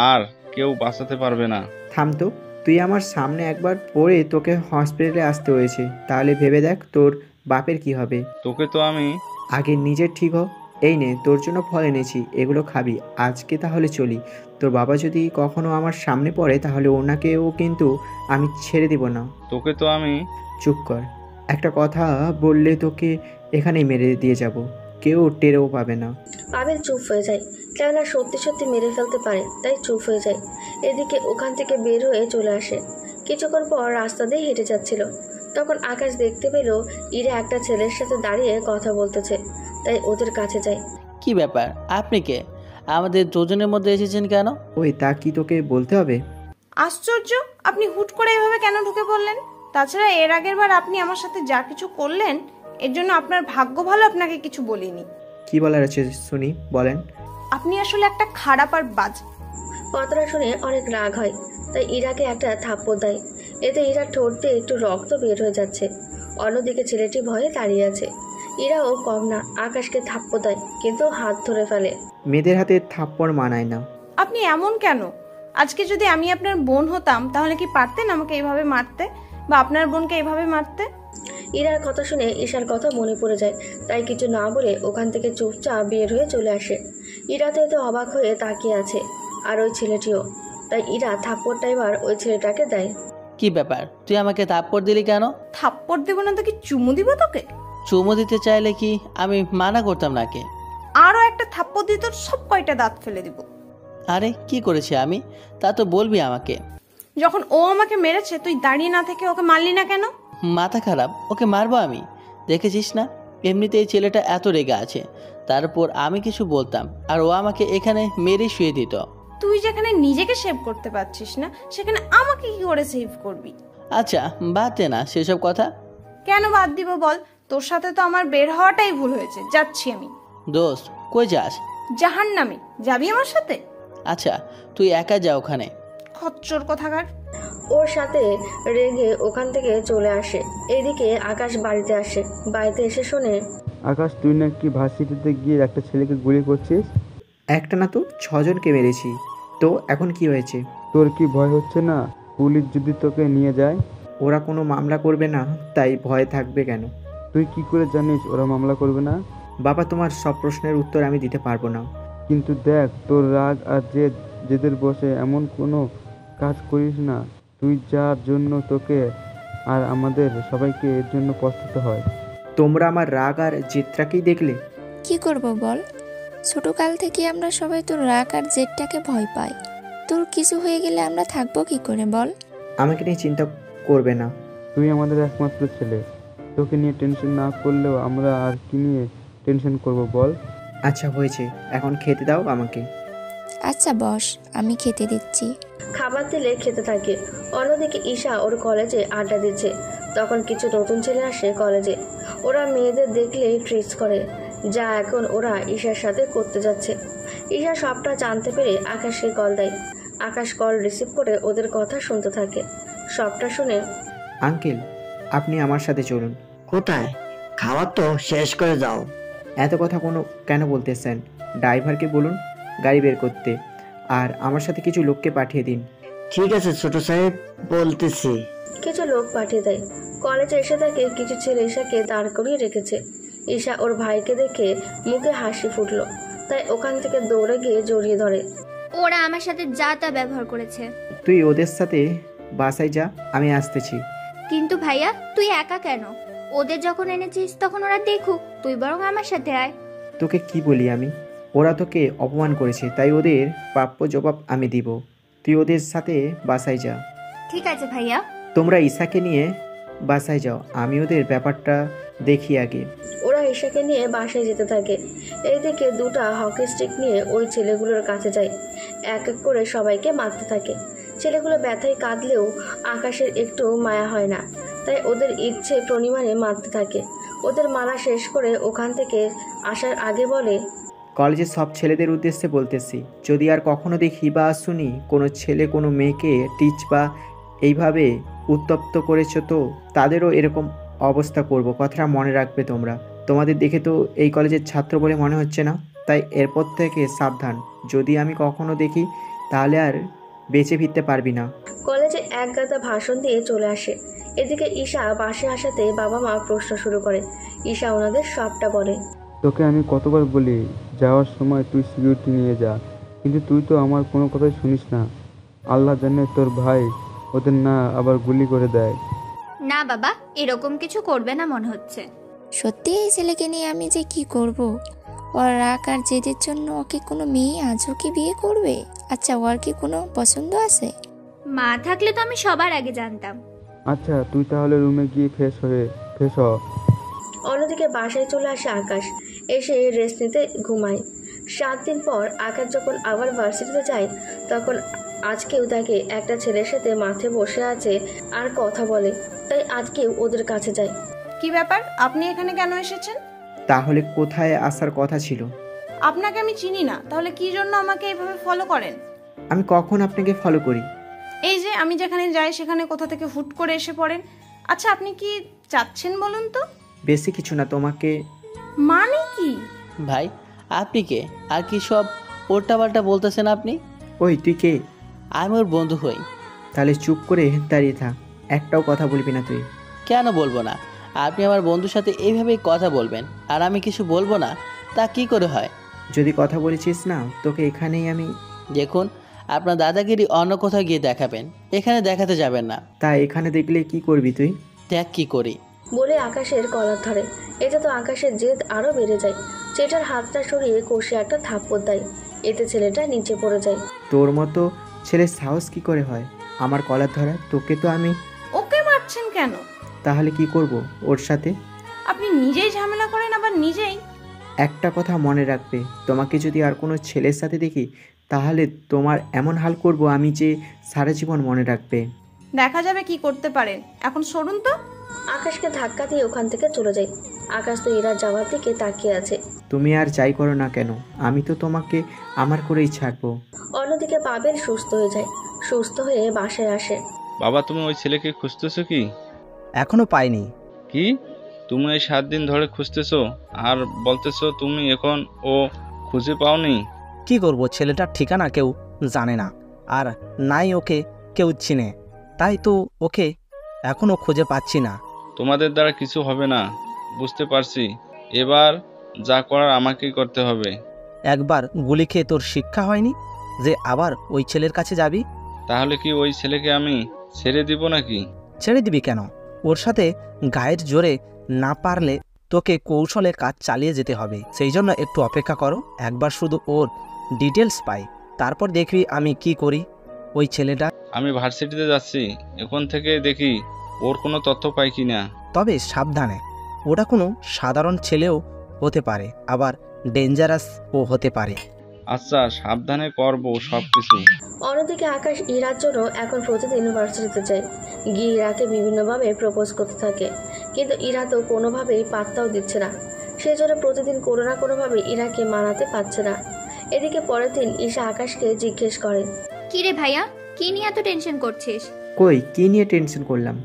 আর কেউ বাঁচাতে পারবে না। থাম তো, তুই আমার সামনে একবার পড়ে তোকে হসপিটালে আসতে হয়েছে, তাহলে ভেবে দেখ তোর বাপের কি হবে। তোকে তো আমি... আগে নিজের ঠিক হ। এই নে, তোর জন্য ফল এনেছি, এগুলো খাবি। আজকে তাহলে চলি। তোর বাবা যদি কখনো আমার সামনে পড়ে তাহলে ওনাকেও কিন্তু আমি ছেড়ে দিব না। তোকে তো আমি... চুপ কর, একটা কথা বললে তোকে এখানেই মেরে দিয়ে যাব, কেউ টেরেও পাবে না। পাবেল চুপ হয়ে যায়, কেননা সত্যি সত্যি মেরে ফেলতে পারে, তাই চুপ হয়ে যায়। এদিকে ওখান থেকে বের হয়ে চলে আসে। কিছুক্ষণ পর রাস্তা দিয়ে হেঁটে যাচ্ছিল, তখন আকাশ দেখতে পেল ইরা একটা ছেলের সাথে দাঁড়িয়ে কথা বলতেছে, তাই ওদের কাছে যায়। কি ব্যাপার, আপনি কে? আমাদের দুজনের মধ্যে এসেছেন কেন? ওই তা কি তোকে বলতে হবে? আশ্চর্য, আপনি হুট করে এভাবে কেন ঢুকে পড়লেন? তাছাড়া এর আগের বার আপনি আমার সাথে যা কিছু করলেন এর জন্য আপনার ভাগ্য ভালো আপনাকে কিছু বলিনি। কি বলার আছে শুনি, বলেন। আপনি আসলে একটা খারাপ আর বাজ। কথাটা শুনে অনেক রাগ হয়, তাই ইরাকে একটা থাপ্পড় দেয়। এতে ইরার ঠোঁট দিয়ে একটু রক্ত বের হয়ে যাচ্ছে। অন্যদিকে ছেলেটি ভয়ে দাঁড়িয়ে আছে। ইরাও কম না, আকাশকে থাপ্পড় দেয়, কিন্তু হাত ধরে ফেলে। মেয়েদের হাতে থাপ্পড় মানায় না। আপনি এমন কেন? আজকে যদি আমি আপনার বোন হতাম তাহলে কি পারতেন আমাকে এইভাবে মারতে, বা আপনার বোনকে এইভাবে মারতে? ইরার কথা শুনে ঈশার কথা মনে পড়ে যায়, তাই কিছু না বলে ওখান থেকে চুপচাপ বের হয়ে চলে আসে। ইরা তো এতে অবাক হয়ে তাকিয়ে আছে, আর ওই ছেলেটিও। তাই ইরা থাপ্পড়টা এবার ওই ছেলেটাকে দেয়। কি ব্যাপার, তুই আমাকে থাপ্পড় দিলি কেন? থাপ্পড় দেবো না তো কি চুমু দিব তোকে? চুমু দিতে চাইলে কি আমি মানা করতাম নাকি? আরো একটা থাপ্পড় দিয়ে তোর সব কয়টা দাঁত ফেলে দিব। আরে কি করেছি আমি, তা তো বলবি আমাকে। যখন ও আমাকে মেরেছে তুই দাঁড়িয়ে না থেকে ওকে মারলি না কেন? মাথা খারাপ, ওকে মারবো আমি? দেখেছিস না, এমনিতে এই ছেলেটা এত রেগে আছে, তারপর আমি কিছু বলতাম আর ও আমাকে এখানে মেরে শুয়ে দিত। তুই যেখানে নিজেকে সেভ করতে পারছিস না সেখানে আমাকে কি করে সেভ করবি? আচ্ছা বাদ দে না সেসব কথা। কেন বাদ দিব বল? তোর সাথে তো আমার বের হওয়াটাই ভুল হয়েছে। যাচ্ছি আমি। দোস্ত কই যাস? জাহান্নামে। যাবি আমার সাথে? আচ্ছা তুই একা যা ওখানে। খচ্চর কথাকার। ওর সাথে রেগে ওখান থেকে চলে আসে। এইদিকে আকাশ বাড়িতে আসে। বাড়িতে এসে শোনে, আকাশ তুই নাকি ভার্সিটিতে গিয়ে একটা ছেলেকে গুলি করছিস? একটা না তো 6 জনকে মেরেছি। তো এখন কি হয়েছে? তোর কি ভয় হচ্ছে না পুলিশ যদি তোকে নিয়ে যায়? ওরা কোনো মামলা করবে না, তাই ভয় থাকবে কেন? তুই কি করে জানিস ওরা মামলা করবে না? বাবা, তোমার সব প্রশ্নের উত্তর আমি দিতে পারবো না। কিন্তু দেখ, তোর রাগ আর জেদের বসে এমন কোনো কাজ করিস না তুই, যার জন্য তোকে আর আমাদের সবাইকে এর জন্য পস্তাতে হয়। তোমরা আমার রাগ আর জেদটাকেই দেখলে। কি করব বল? ছোটকাল থেকে আমরা সবাই তোর রাগ আর জেদটাকে ভয় পাই। তোর কিছু হয়ে গেলে আমরা থাকবো কি করে বল? আমাকে নিয়ে চিন্তা করবে না। তুই আমাদের একমাত্র ছেলে, তোকে নিয়ে টেনশন না করলেও আমরা আর কি নিয়ে টেনশন করব বল? আচ্ছা হয়েছে, এখন খেতে দাও আমাকে। আচ্ছা বস, আমি খেতে দিচ্ছি। খাবার দিলে খেতে থাকে। অন্যদিকে ঈশা ওর কলেজে আড্ডা দিচ্ছে। তখন কিছু নতুন ছেলে আসে কলেজে। ওরা মেয়েদের দেখলেই ট্রিটস করে, যা এখন ওরা ঈশার সাথে করতে যাচ্ছে। ঈশা সবটা জানতে পেরে আকাশকে কল দেয়। আকাশ কল রিসিভ করে ওদের কথা শুনতে থাকে। সবটা শুনে, আঙ্কেল আপনি আমার সাথে চলুন। কোথায়? খাবার তো শেষ করে যাও। এত কথা কেন বলতেছেন? ড্রাইভারকে বলুন গাড়ি বের করতে, আর আমার সাথে কিছু লোককে পাঠিয়ে দিন। ঠিক আছে ছোট সাহেব, বলতেছি। কিছু লোক পাঠিয়ে দেয়। কলেজে এসে থাকে কিছু ছেলে ঈশাকে দাঁড় করিয়ে রেখেছে। ঈশা ওর ভাইকে দেখে মুখে হাসি ফুটলো, তাই ওখান থেকে দৌড়ে গিয়ে জড়িয়ে ধরে। ওরা আমার সাথে যা তা ব্যবহার করেছে। তুই ওদের সাথে বাসায় যা, আমি আসতেছি। কিন্তু ভাইয়া তুই একা কেন? ওদের যখন এনেছিস তখন ওরা দেখুক, তুই বরং আমার সাথে আয়। তোকে কি বলি আমি? ওরা তোকে অপমান করেছে, তাই ওদের প্রাপ্য জবাব আমি দিব। তুই ওদের সাথে বাসায় যা। ঠিক আছে ভাইয়া। তোমরা ঈশাকে নিয়ে বাসায় যাও, আমি ওদের ব্যাপারটা দেখি আগে। ওরা ঈশাকে নিয়ে বাসায় যেতে থাকে। এইদিকে দুটা হকি স্টিক নিয়ে ওই ছেলেগুলোর কাছে যায়। এক এক করে সবাইকে মারতে থাকে। ছেলেগুলো ব্যথায় কাঁদলেও আকাশের একটু মায়া হয় না, তাই ওদের ইচ্ছে প্রণিমানে মারতে থাকে। ওদের মারা শেষ করে ওখান থেকে আসার আগে বলে, কলেজের সব ছেলেদের উদ্দেশ্যে বলতেছি, যদি আর কখনো দেখি বা শুনি কোনো ছেলে কোনো মেয়েকে টিচ বা এইভাবে উত্তপ্ত করেছো, তো তাদেরও এরকম অবস্থা করব। কথাটা মনে রাখবে তোমরা। তোমাদের দেখে তো এই কলেজের ছাত্র বলে মনে হচ্ছে না, তাই এরপর থেকে সাবধান। যদি আমি কখনো দেখি তাহলে আর বেঁচে ফিরতে পারবি না। কলেজে এক গাদা ভাষণ দিয়ে চলে আসে। এদিকে ঈশা বাসে আসাতে বাবা মা প্রশ্ন শুরু করে। ঈশা ওনাদের সবটা বলে। তোকে আমি কতবার বলি যাওয়ার সময় তুই সিকিউরিটি নিয়ে যা, কিন্তু তুই তো আমার কোনো কথাই শুনিস না। আল্লাহ জানে তোর ভাই ওদের না আবার গুলি করে দেয়। না বাবা, এরকম কিছু করবে না মনে হচ্ছে। সত্যি এই ছেলেকে নিয়ে আমি যে কি করব? ওর রাগ আর জেদের জন্য ওকে কোনো মেয়ে আজও কি বিয়ে করবে? আচ্ছা ওর কি কোনো পছন্দ আছে? মা থাকলে তো আমি সবার আগে জানতাম। আচ্ছা তুই তাহলে রুমে গিয়ে ফ্রেশ হ। অন্যদিকে বাসায় চলে আসে আকাশ, এসে রেস্ট নিতে ঘুমায়। 7 দিন পর আকাশ যখন আবার ভার্সিটিতে যায়, তখন আজকেও তাকে একটা ছেলের সাথে মাঠে বসে আছে আর কথা বলে, তাই আজকেও ওদের কাছে যায়। কি ব্যাপার, আপনি এখানে কেন এসেছেন? তাহলে কোথায় আসার কথা ছিল? আপনাকে আমি চিনি না, তাহলে কি জন্য আমাকে এইভাবে ফলো করেন? আমি কখন আপনাকে ফলো করি? এই যে আমি যেখানে যাই সেখানে কোথা থেকে হুট করে এসে পড়েন। আচ্ছা আপনি কি চাচ্ছেন বলুন তো? বেশি কিছু না, তোমাকে। মানে কি? ভাই আপনি কে? আর কি সব উল্টাপাল্টা বলতেছেন আপনি? ওই তুই কে? আমি ওর বন্ধু হই। তাহলে চুপ করে দাঁড়িয়ে থাক, একটাও কথা বলবি না তুই। কেন বলবো না? আপনি আমার বন্ধুর সাথে এইভাবেই কথা বলবেন আর আমি কিছু বলবো না, তা কি করে হয়? যদি কথা বলেছিস না, তোকে এখানেই আমি। দেখুন, আপনার দাদাগিরি অন্য কোথাও গিয়ে দেখাবেন, এখানে দেখাতে যাবেন না। তা এখানে দেখলে কি করবি তুই? দেখ কি করি। বলে আকাশের কলার ধরে। এতে তো আকাশের জেদ আরো বেড়ে যায়। ছেলেটার হাতটা সরিয়ে কষে একটা থাপ্পড় দেয়, এতে ছেলেটা নিচে পড়ে যায়। তোর মতো ছেলের সাহস কি করে হয় আমার কলার ধরা? তোকে তো আমি। ওকে মারছেন কেন? তাহলে কি করব ওর সাথে? আপনি নিজেই ঝামেলা করেন, আবার নিজেই। একটা কথা মনে রাখবে, তোমাকে যদি আর কোনো ছেলের সাথে দেখি তাহলে তোমার এমন হাল করব আমি যে সারা জীবন মনে রাখবে। দেখা যাবে কি করতে পারেন, এখন সরুন তো। আকাশকে ধাক্কা দিয়ে ওখান থেকে চলে যায়। আকাশ তো ইরার যাওয়ার দিকে তাকিয়ে আছে। তুমি আর যাই করো না কেন, আমি তো তোমাকে আমার করেই ছাড়বো। অন্যদিকে পাবেল সুস্থ হয়ে যায়। সুস্থ হয়ে বাসায় আসে। বাবা, তুমি ওই ছেলেকে খুঁজতেছো কি? এখনো পাইনি। কি? তুমি এই 7 দিন ধরে খুঁজতেছো আর বলতেছো তুমি এখন ও খুঁজে পাওনি? কি করব, ছেলেটার ঠিকানা কেউ জানে না, আর নাই ওকে কেউ চিনে, তাই তো ওকে এখনো খুঁজে পাচ্ছি না। তোমাদের দ্বারা কিছু হবে না, বুঝতে পারছি। এবার যা করার আমাকেই করতে হবে। একবার গুলি খেয়ে তোর শিক্ষা হয়নি যে আবার ওই ছেলের কাছে যাবি? তাহলে কি ওই ছেলেকে আমি ছেড়ে দিব নাকি? ছেড়ে দিবি কেন? ওর সাথে গায়ের জোরে না পারলে তোকে কৌশলে কাজ চালিয়ে যেতে হবে। সেই জন্য একটু অপেক্ষা করো, একবার শুধু ওর ডিটেলস পাই, তারপর দেখবি আমি কি করি। ওই ছেলেটা। আমি ভার্সিটিতে যাচ্ছি, এখন থেকে দেখি ওর কোনো তথ্য পাই কি না। তবে সাবধানে, ওটা কোনো সাধারণ ছেলেও হতে পারে, আবার ডেঞ্জারাসও হতে পারে। আচ্ছা, সাবধানে করবো সব কিছু। অন্যদিকে আকাশ ইরার জন্য এখন প্রতিদিন ইউনিভার্সিটিতে যায়। গিয়ে ইরাকে বিভিন্নভাবে প্রপোজ করতে থাকে, কিন্তু ইরা তো কোনোভাবেই পাত্তাও দিচ্ছে না। সেজন্য প্রতিদিন কোনো না কোনোভাবে ইরাকে মানাতে পারছে না। এদিকে পরের দিন ঈশা আকাশকে জিজ্ঞেস করে, কি রে ভাইয়া, কি নিয়ে এত টেনশন করছিস? কই, কি নিয়ে টেনশন করলাম?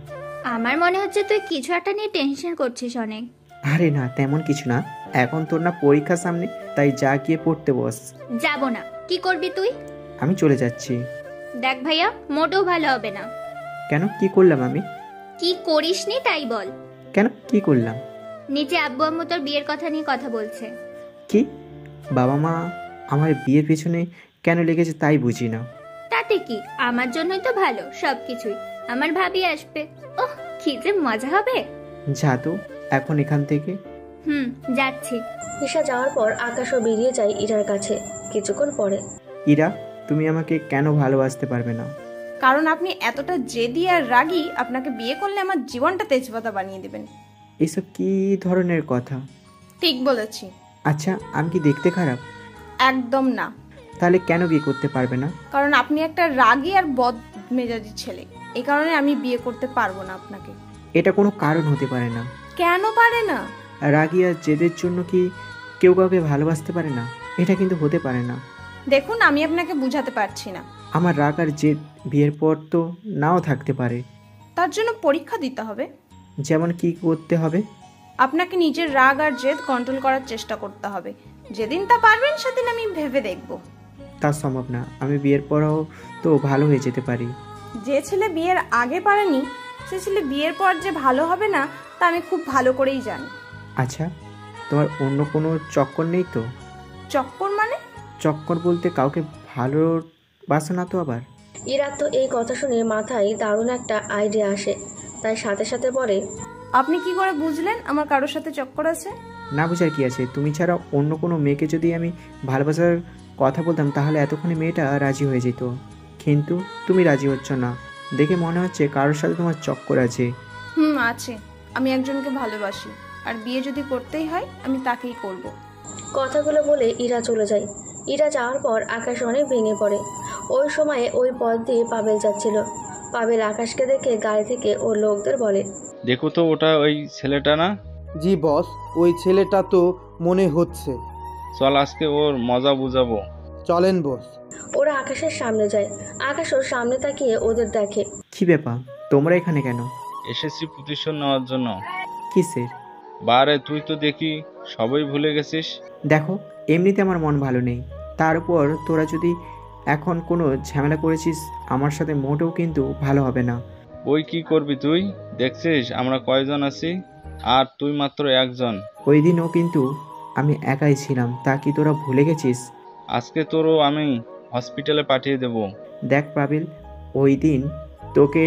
আমার মনে হচ্ছে তুই কিছু একটা নিয়ে টেনশন করছিস অনেক। আরে না, তেমন কিছু না। এখন তোর না পরীক্ষা সামনে, তাই যা গিয়ে পড়তে বস। যাব না। কি করবি তুই? আমি চলে যাচ্ছি। দেখ ভাইয়া, মোটেও ভালো হবে না। কেন, কি করলাম আমি? কি করিসনি তাই বল। কেন, কি করলাম? নিচে আব্বু আম্মু তোর বিয়ের কথা নিয়ে কথা বলছে। কি? বাবা মা আমার বিয়ের পেছনে কেন লেগেছে তাই বুঝি না। তাতে কি, আমার জন্যই তো ভালো সবকিছুই। আমার ভাবি আসবে, ওহ কি যে মজা হবে। যা তো এখন এখান থেকে। যাচ্ছি। ঈশা যাওয়ার পর আকাশও বেরিয়ে যায় ইরার কাছে। কিছুক্ষণ পরে, ইরা, তুমি আমাকে কেন ভালোবাসতে পারবে না? কারণ আপনি এতটা জেদি আর রাগী, আপনাকে বিয়ে করলে আমার জীবনটা তেজপাতা বানিয়ে দেবেন। এসব কি ধরনের কথা? ঠিক বলেছি। আচ্ছা, আমি কি দেখতে খারাপ? একদম না। তাহলে কেন বিয়ে করতে পারবে না? কারণ আপনি একটা রাগী আর বদ মেজাজি ছেলে, এই কারণে আমি বিয়ে করতে পারবো না আপনাকে। এটা কোনো কারণ হতে পারে না। কেন পারে না? রাগী আর জেদের জন্য কি কেউ কাউকে ভালোবাসতে পারে না? এটা কিন্তু হতে পারে না। দেখুন, আমি আপনাকে বুঝাতে পারছি না। আমার রাগ আর জেদ বিয়ের পর তো নাও থাকতে পারে। তার জন্য পরীক্ষা দিতে হবে। যেমন কি করতে হবে? আপনাকে নিজের রাগ আর জেদ কন্ট্রোল করার চেষ্টা করতে হবে। যেদিন তা পারবেন সেদিন আমি ভেবে দেখব। তা সম্ভব না, আমি বিয়ের পরও তো ভালো হয়ে যেতে পারি। যে ছেলে বিয়ের আগে পারেনি সে ছেলে বিয়ের পর যে ভালো হবে না তা আমি খুব ভালো করেই জানি। আচ্ছা, তোমার অন্য কোনো চক্কর নেই তো? চক্কর মানে? চক্কর বলতে কাউকে ভালোবাসো না তো আবার? ইরার তো এই কথা শুনে মাথায় দারুণ একটা আইডিয়া আসে, তাই সাথে সাথে বলে, আপনি কি করে বুঝলেন আমার কারোর সাথে চক্কর আছে? না বুঝার কি আছে? তুমি ছাড়া অন্য কোনো মেয়েকে যদি আমি ভালোবাসার কথা বলতাম তাহলে এতক্ষণে মেয়েটা রাজি হয়ে যেত, কিন্তু তুমি রাজি হচ্ছ না। দেখে মনে হচ্ছে কারোর সাথে তোমার চক্কর আছে। আছে। আমি একজনকে ভালোবাসি, আর বিয়ে যদি করতেই হয় আমি তাকেই করব। কথাগুলো বলে ইরা চলে যায়। ইরা যাওয়ার পর আকাশ অনেক ভেঙে পড়ে। ওই সময়ে ওই পথ দিয়ে পাবেল যাচ্ছিল। পাবেল আকাশকে দেখে গাড়ি থেকে ওর লোকদের বলে, দেখো তো ওটা ওই ছেলেটা না? জি বস, ওই ছেলেটা তো মনে হচ্ছে। চল আজকে ওর মজা বুঝাবো। চলেন বস। ওরা আকাশের সামনে যায়। আকাশ ওর সামনে তাকিয়ে ওদের দেখে। কি ব্যাপার, তোমরা এখানে কেন? এসেছি প্রতিশোধ নেওয়ার জন্য। কিসের? বারে তুই তো দেখি সবই ভুলে গেছিস। দেখো, এমনিতে আমার মন ভালো নেই, তার উপর তোরা যদি এখন কোনো ঝামেলা করেছিস আমার সাথে, মোটেও কিন্তু ভালো হবে না। ওই কি করবি তুই? দেখছিস আমরা কয়জন আছি, আর তুই মাত্র একজন। ওই দিনও কিন্তু আমি একাই ছিলাম, তা কি তোরা ভুলে গেছিস? আজকে তোরও আমি হসপিটালে পাঠিয়ে দেব। দেখ পাবিল, ওই দিন তোকে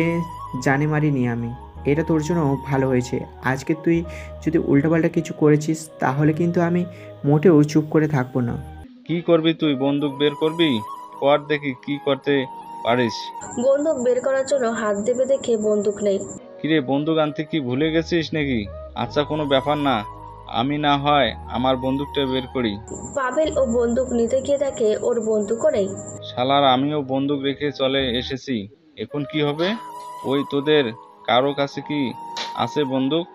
জানে মারিনি আমি, এটা তোর জন্য ভালো হয়েছে। আজকে তুই যদি উল্টাপাল্টা কিছু করেছিস তাহলে কিন্তু আমি মোটেও চুপ করে থাকবো না। কি করবি তুই? বন্দুক বের করবি? কর দেখি কি করতে পারিস। বন্দুক বের করার জন্য হাত দেবে দেখে বন্দুক নেই। কিরে, বন্দুক আনতে কি ভুলে গেছিস নাকি? আচ্ছা, কোনো ব্যাপার না, আমি না হয় আমার বন্দুকটা বের করি। পাবেল ও বন্দুক নিতে গিয়ে দেখে ওর বন্দুকও নেই। শালার, আমিও বন্দুক রেখে চলে এসেছি, এখন কি হবে? ওই তোদের কারো কাছে কি আছে বন্দুক?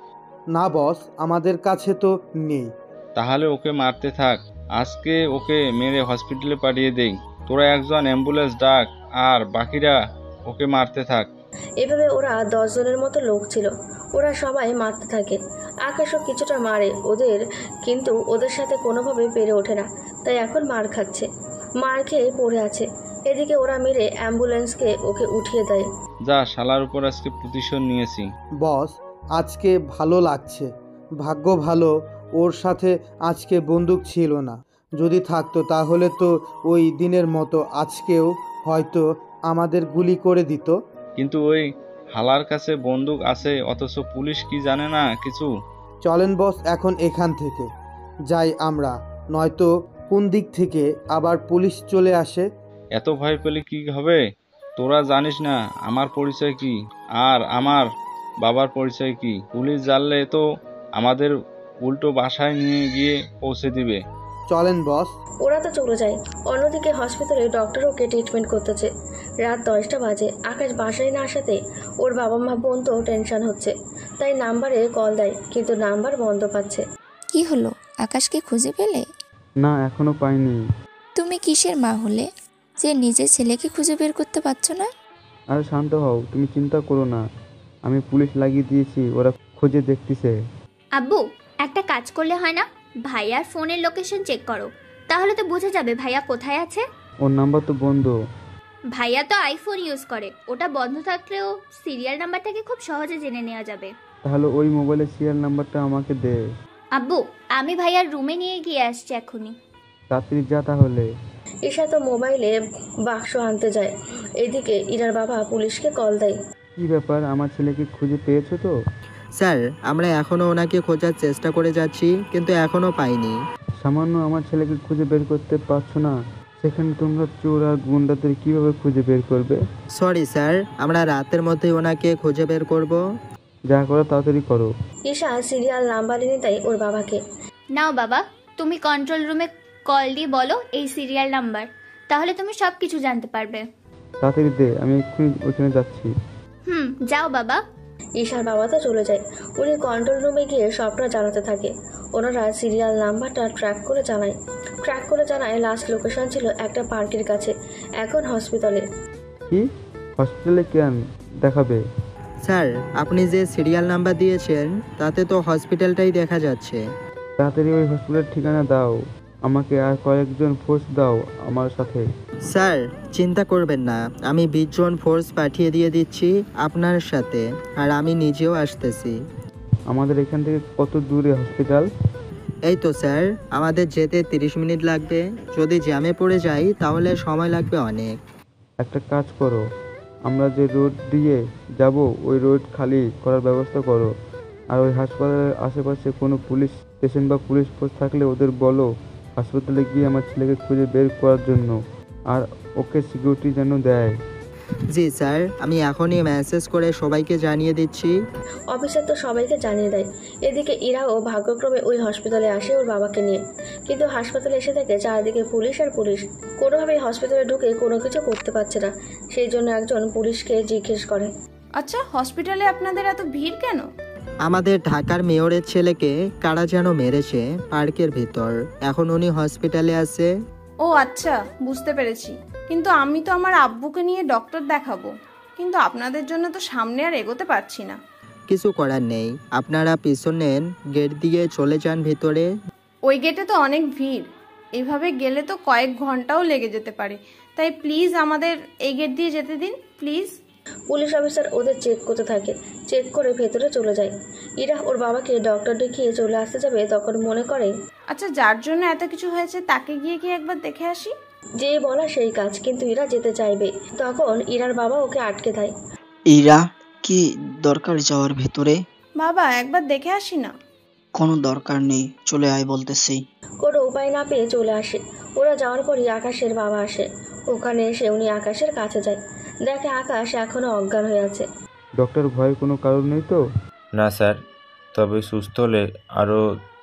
না বস, আমাদের কাছে তো নেই। তাহলে ওকে মারতে থাক, আজকে ওকে মেরে হসপিটালে পাঠিয়ে দেই। তোরা একজন অ্যাম্বুলেন্স ডাক, আর বাকিরা ওকে মারতে থাক। এভাবে ওরা 10 জনের মতো লোক ছিল। ওরা সবাই মারতে থাকে। আকাশও কিছুটা মারে ওদের, কিন্তু ওদের সাথে কোনোভাবে পেরে ওঠে না, তাই এখন মার খাচ্ছে, মার খেয়ে পড়ে আছে। এদিকে ওরা মেরে অ্যাম্বুলেন্সকে ওকে উঠিয়ে দেয়। যা, শালার উপর আজকে প্রতিশোধ নিয়েছি। বস, আজকে ভালো লাগছে। ভাগ্য ভালো ওর সাথে আজকে বন্দুক ছিল না, যদি থাকতো তাহলে তো ওই দিনের মতো আজকেও হয়তো আমাদের গুলি করে দিত। কিন্তু ওই হালার কাছে বন্দুক আছে, অথচ পুলিশ কি জানে না কিছু। চলেন বস, এখন এখান থেকে যাই আমরা, নয়তো কোন দিক থেকে আবার পুলিশ চলে আসে। এত ভয় পেলে কি হবে? তোরা জানিস না আমার পরিচয় কি, আর আমার বাবার পরিচয় কি। পুলিশ জানলে তো আমাদের উল্টো বাসায় নিয়ে গিয়ে পৌঁছে দিবে। চলেন বস। ওরা তো চলে যায়। অন্যদিকে হসপিটালে ডক্টর ওকে ট্রিটমেন্ট করতেছে। রাত 10টা বাজে। আকাশ বাসায় না আসাতে ওর বাবা মা বোন তো টেনশন হচ্ছে, তাই নাম্বারে কল দেয়, কিন্তু নাম্বার বন্ধ পাচ্ছে। কি হলো, আকাশকে খুঁজে পেলে? না, এখনো পাইনি। তুমি কিসের মা হলে যে নিজের ছেলেকে খুঁজে বের করতে পারছো না? আরে শান্ত হও, তুমি চিন্তা করো না, আমি পুলিশ লাগিয়ে দিয়েছি, ওরা খুঁজে দেখতেছে। আব্বু, একটা কাজ করলে হয় না? ভাইয়ার ফোনের লোকেশন চেক করো, তাহলে তো বোঝা যাবে ভাইয়া কোথায় আছে। ওর নাম্বার তো বন্ধ। ভাইয়া তো আইফোন ইউজ করে, ওটা বন্ধ থাকলেও সিরিয়াল নাম্বারটাকে খুব সহজে জেনে নেওয়া যাবে। তাহলে ওই মোবাইলের সিরিয়াল নাম্বারটা আমাকে দে। আব্বু, আমি ভাইয়ার রুমে নিয়ে গিয়ে আসছি এখনই। তাড়াতাড়ি যা তাহলে। ঈশা তো মোবাইলে বাক্স আনতে যায়। এদিকে ইরার বাবা পুলিশকে কল দেয়। কি ব্যাপার, আমার ছেলেকে খুঁজে পেয়েছো তো? স্যার, আমরা এখনও ওনাকে খোঁজার চেষ্টা করে যাচ্ছি, কিন্তু এখনও পাইনি। সামান্য আমার ছেলেকে খুঁজে বের করতে পারছো না, সেখানে তোমরা চোর আর গুন্ডাদের কিভাবে খুঁজে বের করবে? সরি স্যার, আমরা রাতের মধ্যেই ওনাকে খুঁজে বের করব। যা করো তাড়াতাড়ি করো। ঈশা সিরিয়াল নাম্বার এনে দেয় ওর বাবাকে। নাও বাবা, তুমি কন্ট্রোল রুমে কল দিয়ে বলো এই সিরিয়াল নাম্বার, তাহলে তুমি সব কিছু জানতে পারবে। তাড়াতাড়ি দে, আমি এক্ষুনি ওখানে যাচ্ছি। যাও বাবা। ঈশার বাবা তো চলে যায়। উনি কন্ট্রোল রুমে গিয়ে সবটা জানাতে থাকে। ওনারা সিরিয়াল নাম্বারটা ট্র্যাক করে জানায় লাস্ট লোকেশন ছিল একটা পার্কের কাছে, এখন হসপিটালে। কি হসপিটালে কেন দেখাবে? স্যার, আপনি যে সিরিয়াল নাম্বার দিয়েছেন তাতে তো হসপিটালটাই দেখা যাচ্ছে। তাড়াতাড়ি ওই হসপিটালের ঠিকানা দাও, আমাকে আর কয়েকজন ফোর্স দাও আমার সাথে। স্যার, চিন্তা করবেন না, আমি 20 জন ফোর্স পাঠিয়ে দিয়ে দিচ্ছি আপনার সাথে, আর আমি নিজেও আসতেছি। আমাদের এখান থেকে কত দূরে হসপিটাল? এই তো স্যার, আমাদের যেতে 30 মিনিট লাগবে। যদি জ্যামে পড়ে যাই তাহলে সময় লাগবে অনেক। একটা কাজ করো, আমরা যে রোড দিয়ে যাব ওই রোড খালি করার ব্যবস্থা করো, আর ওই হাসপাতালের আশেপাশে কোনো পুলিশ স্টেশন বা পুলিশ পোস্ট থাকলে ওদের বলো হাসপাতালে গিয়ে আমার ছেলেকে খুঁজে বের করার জন্য, আর ওকে সিকিউরিটি যেন দেয়। জি স্যার, আমি এখনই মেসেজ করে সবাইকে জানিয়ে দিচ্ছি। অফিসার তো সবাইকে জানিয়ে দেয়। এদিকে ইরাও ভাগ্যক্রমে ওই হসপিটালে আসে ওর বাবাকে নিয়ে, কিন্তু হাসপাতালে এসে থাকে চারিদিকে পুলিশ আর পুলিশ। কোনোভাবেই হসপিটালে ঢুকে কোনো কিছু করতে পারছে না। সেই জন্য একজন পুলিশকে জিজ্ঞেস করে, আচ্ছা হসপিটালে আপনাদের এত ভিড় কেন? আমাদের ঢাকার মেয়রের ছেলেকে কারা যেন মেরেছে পার্কের ভিতর, এখন উনি হসপিটালে আছে। ও আচ্ছা, বুঝতে পেরেছি। কিন্তু আমি তো আমার আব্বুকে নিয়ে ডক্টর দেখাবো, কিন্তু আপনাদের জন্য তো সামনে আর এগোতে পারছি না। কিছু করার নেই, আপনারা পিছনের গেট দিয়ে চলে যান ভিতরে। ওই গেটে তো অনেক ভিড়, এইভাবে গেলে তো কয়েক ঘন্টাও লেগে যেতে পারে, তাই প্লিজ আমাদের এই গেট দিয়ে যেতে দিন প্লিজ। পুলিশ অফিসার ওদের চেক করতে থাকে, চেক করে ভেতরে চলে যায়। ইরা ওর বাবাকে ডক্টর দেখিয়ে চলে আসতে যাবে, তখন মনে করে আচ্ছা যার জন্য এত কিছু হয়েছে তাকে গিয়ে কি একবার দেখে আসি। যে বলা সেই কাজ, কিন্তু ইরা যেতে চাইবে, তখন ইরার বাবা ওকে আটকে দেয়। ইরা, কি দরকার যাওয়ার ভেতরে? বাবা একবার দেখে আসি না। কোনো দরকার নেই, চলে আয় বলতেছি। কোনো উপায় না পেয়ে চলে আসে। ওরা যাওয়ার পরই আকাশের বাবা আসে। ওখানে এসে উনি আকাশের কাছে যায়, দেখে আকাশ এখনো অজ্ঞান হয়ে আছে। ডক্টর, ভয়ের কোনো কারণ নেই তো? না স্যার, তবে সুস্থ হলে আরও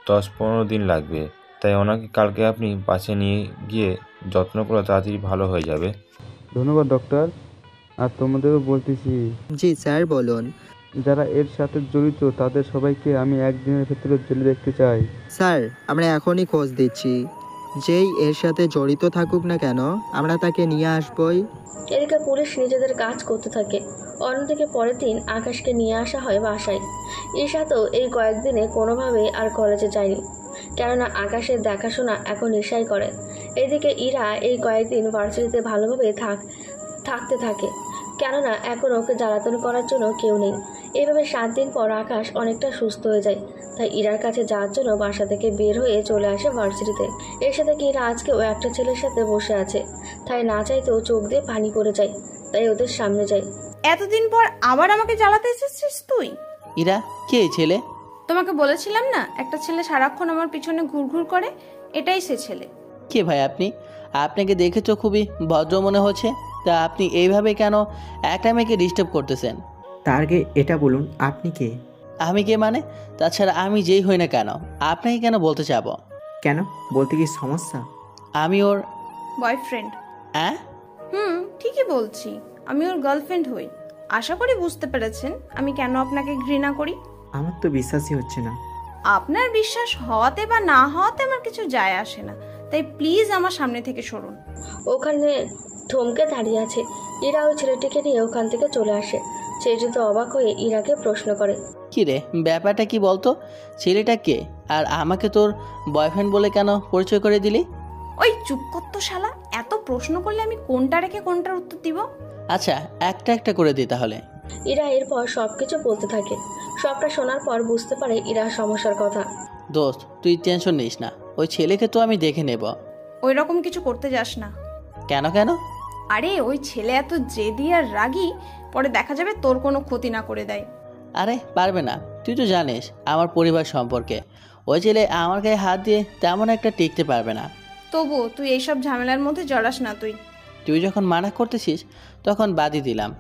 10-15 দিন লাগবে, তাই ওনাকে কালকে আপনি বাসে নিয়ে গিয়ে যত্ন করে তাড়াতাড়ি ভালো হয়ে যাবে। ধন্যবাদ ডক্টর। আর তোমাদেরও বলতেছি। জি স্যার বলুন। যারা এর সাথে জড়িত তাদের সবাইকে আমি একদিনের ভেতরে জেলে দেখতে চাই। স্যার, আমরা এখনই খোঁজ দিচ্ছি, যেই এর সাথে জড়িত থাকুক না কেন আমরা তাকে নিয়ে আসবই। এদিকে পুলিশ নিজেদের কাজ করতে থাকে। অন্যদিকে পরের দিন আকাশকে নিয়ে আসা হয় বাসায়। ঈশা তো এই কয়েকদিনে কোনোভাবে আর কলেজে যায়নি, কেননা আকাশের দেখাশোনা এখন ঈশাই করে। এদিকে ইরা এই কয়েকদিন ভার্সিটিতে ভালোভাবে থাকতে থাকে, কেননা এখন ওকে জ্বালাতন করার জন্য কেউ নেই। এইভাবে 7 দিন পর আকাশ অনেকটা সুস্থ হয়ে যায়, তাই ইরার কাছে যাওয়ার জন্য বাসা থেকে বের হয়ে চলে আসে ভার্সিটিতে। এসে দেখে ইরা আজকেও একটা ছেলের সাথে বসে আছে, তাই না চাইতেও চোখ দিয়ে পানি পড়ে যায়, তাই ওদের সামনে যায়। এতদিন পর আবার আমাকে জ্বালাতে এসেছিস তুই? ইরা, কে ছেলে? তোমাকে বলেছিলাম না একটা ছেলে সারাক্ষণ আমার পিছনে ঘুরঘুর করে, এটাই সে ছেলে। কে ভাই আপনি? আপনাকে দেখে তো খুবই ভদ্র মনে হচ্ছে, তা আপনি এইভাবে কেন একটা মেয়েকে ডিস্টার্ব করতেছেন? তার আগে এটা বলুন, আপনি কে? আমি কে মানে? তাছাড়া আমি যেই হই না কেন আপনাকে কেন বলতে চাবো? কেন, বলতে কি সমস্যা? আমি ওর বয়ফ্রেন্ড। হ্যাঁ ঠিকই বলছি, আমি ওর গার্লফ্রেন্ড হই। আশা করি বুঝতে পেরেছেন আমি কেন আপনাকে ঘৃণা করি। আমার তো বিশ্বাসই হচ্ছে না। আপনার বিশ্বাস হওয়াতে বা না হওয়াতে আমার কিছু যায় আসে না, তাই প্লিজ আমার সামনে থেকে সরুন। ওখানে থমকে দাঁড়িয়ে আছে। ইরা ওই ছেলেটিকে নিয়ে ওখান থেকে চলে আসে। ছেলেটি তো অবাক হয়ে ইরাকে প্রশ্ন করে, কি রে, ব্যাপারটা কি বলতো? ছেলেটা কে, আর আমাকে তোর বয়ফ্রেন্ড বলে কেন পরিচয় করে দিলি? ওই চুপ করতো শালা, এত প্রশ্ন করলে আমি কোনটা রেখে কোনটার উত্তর দিব? আচ্ছা একটা একটা করে দিই তাহলে। ইরা এরপর সবকিছু বলতে থাকে। সবটা শোনার পর বুঝতে পারে ইরা সমস্যার কথা। দোস্ত, তুই টেনশন নিস না, ওই ছেলেকে তো আমি দেখে নেব। ওই রকম কিছু করতে যাস না। কেন কেন? আরে ওই ছেলে এত জেদি আর রাগী, পরে দেখা যাবে তোর কোনো ক্ষতি না করে দেয়। আরে পারবে না, তুই তো জানিস আমার পরিবার সম্পর্কে। ওই ছেলে আমার গায়ে হাত দিয়ে তেমন একটা টিকতে পারবে না। তবু তুই এইসব ঝামেলার মধ্যে জড়াস না। তুই যখন মানা করতেছিস তখন বাদই দিলাম।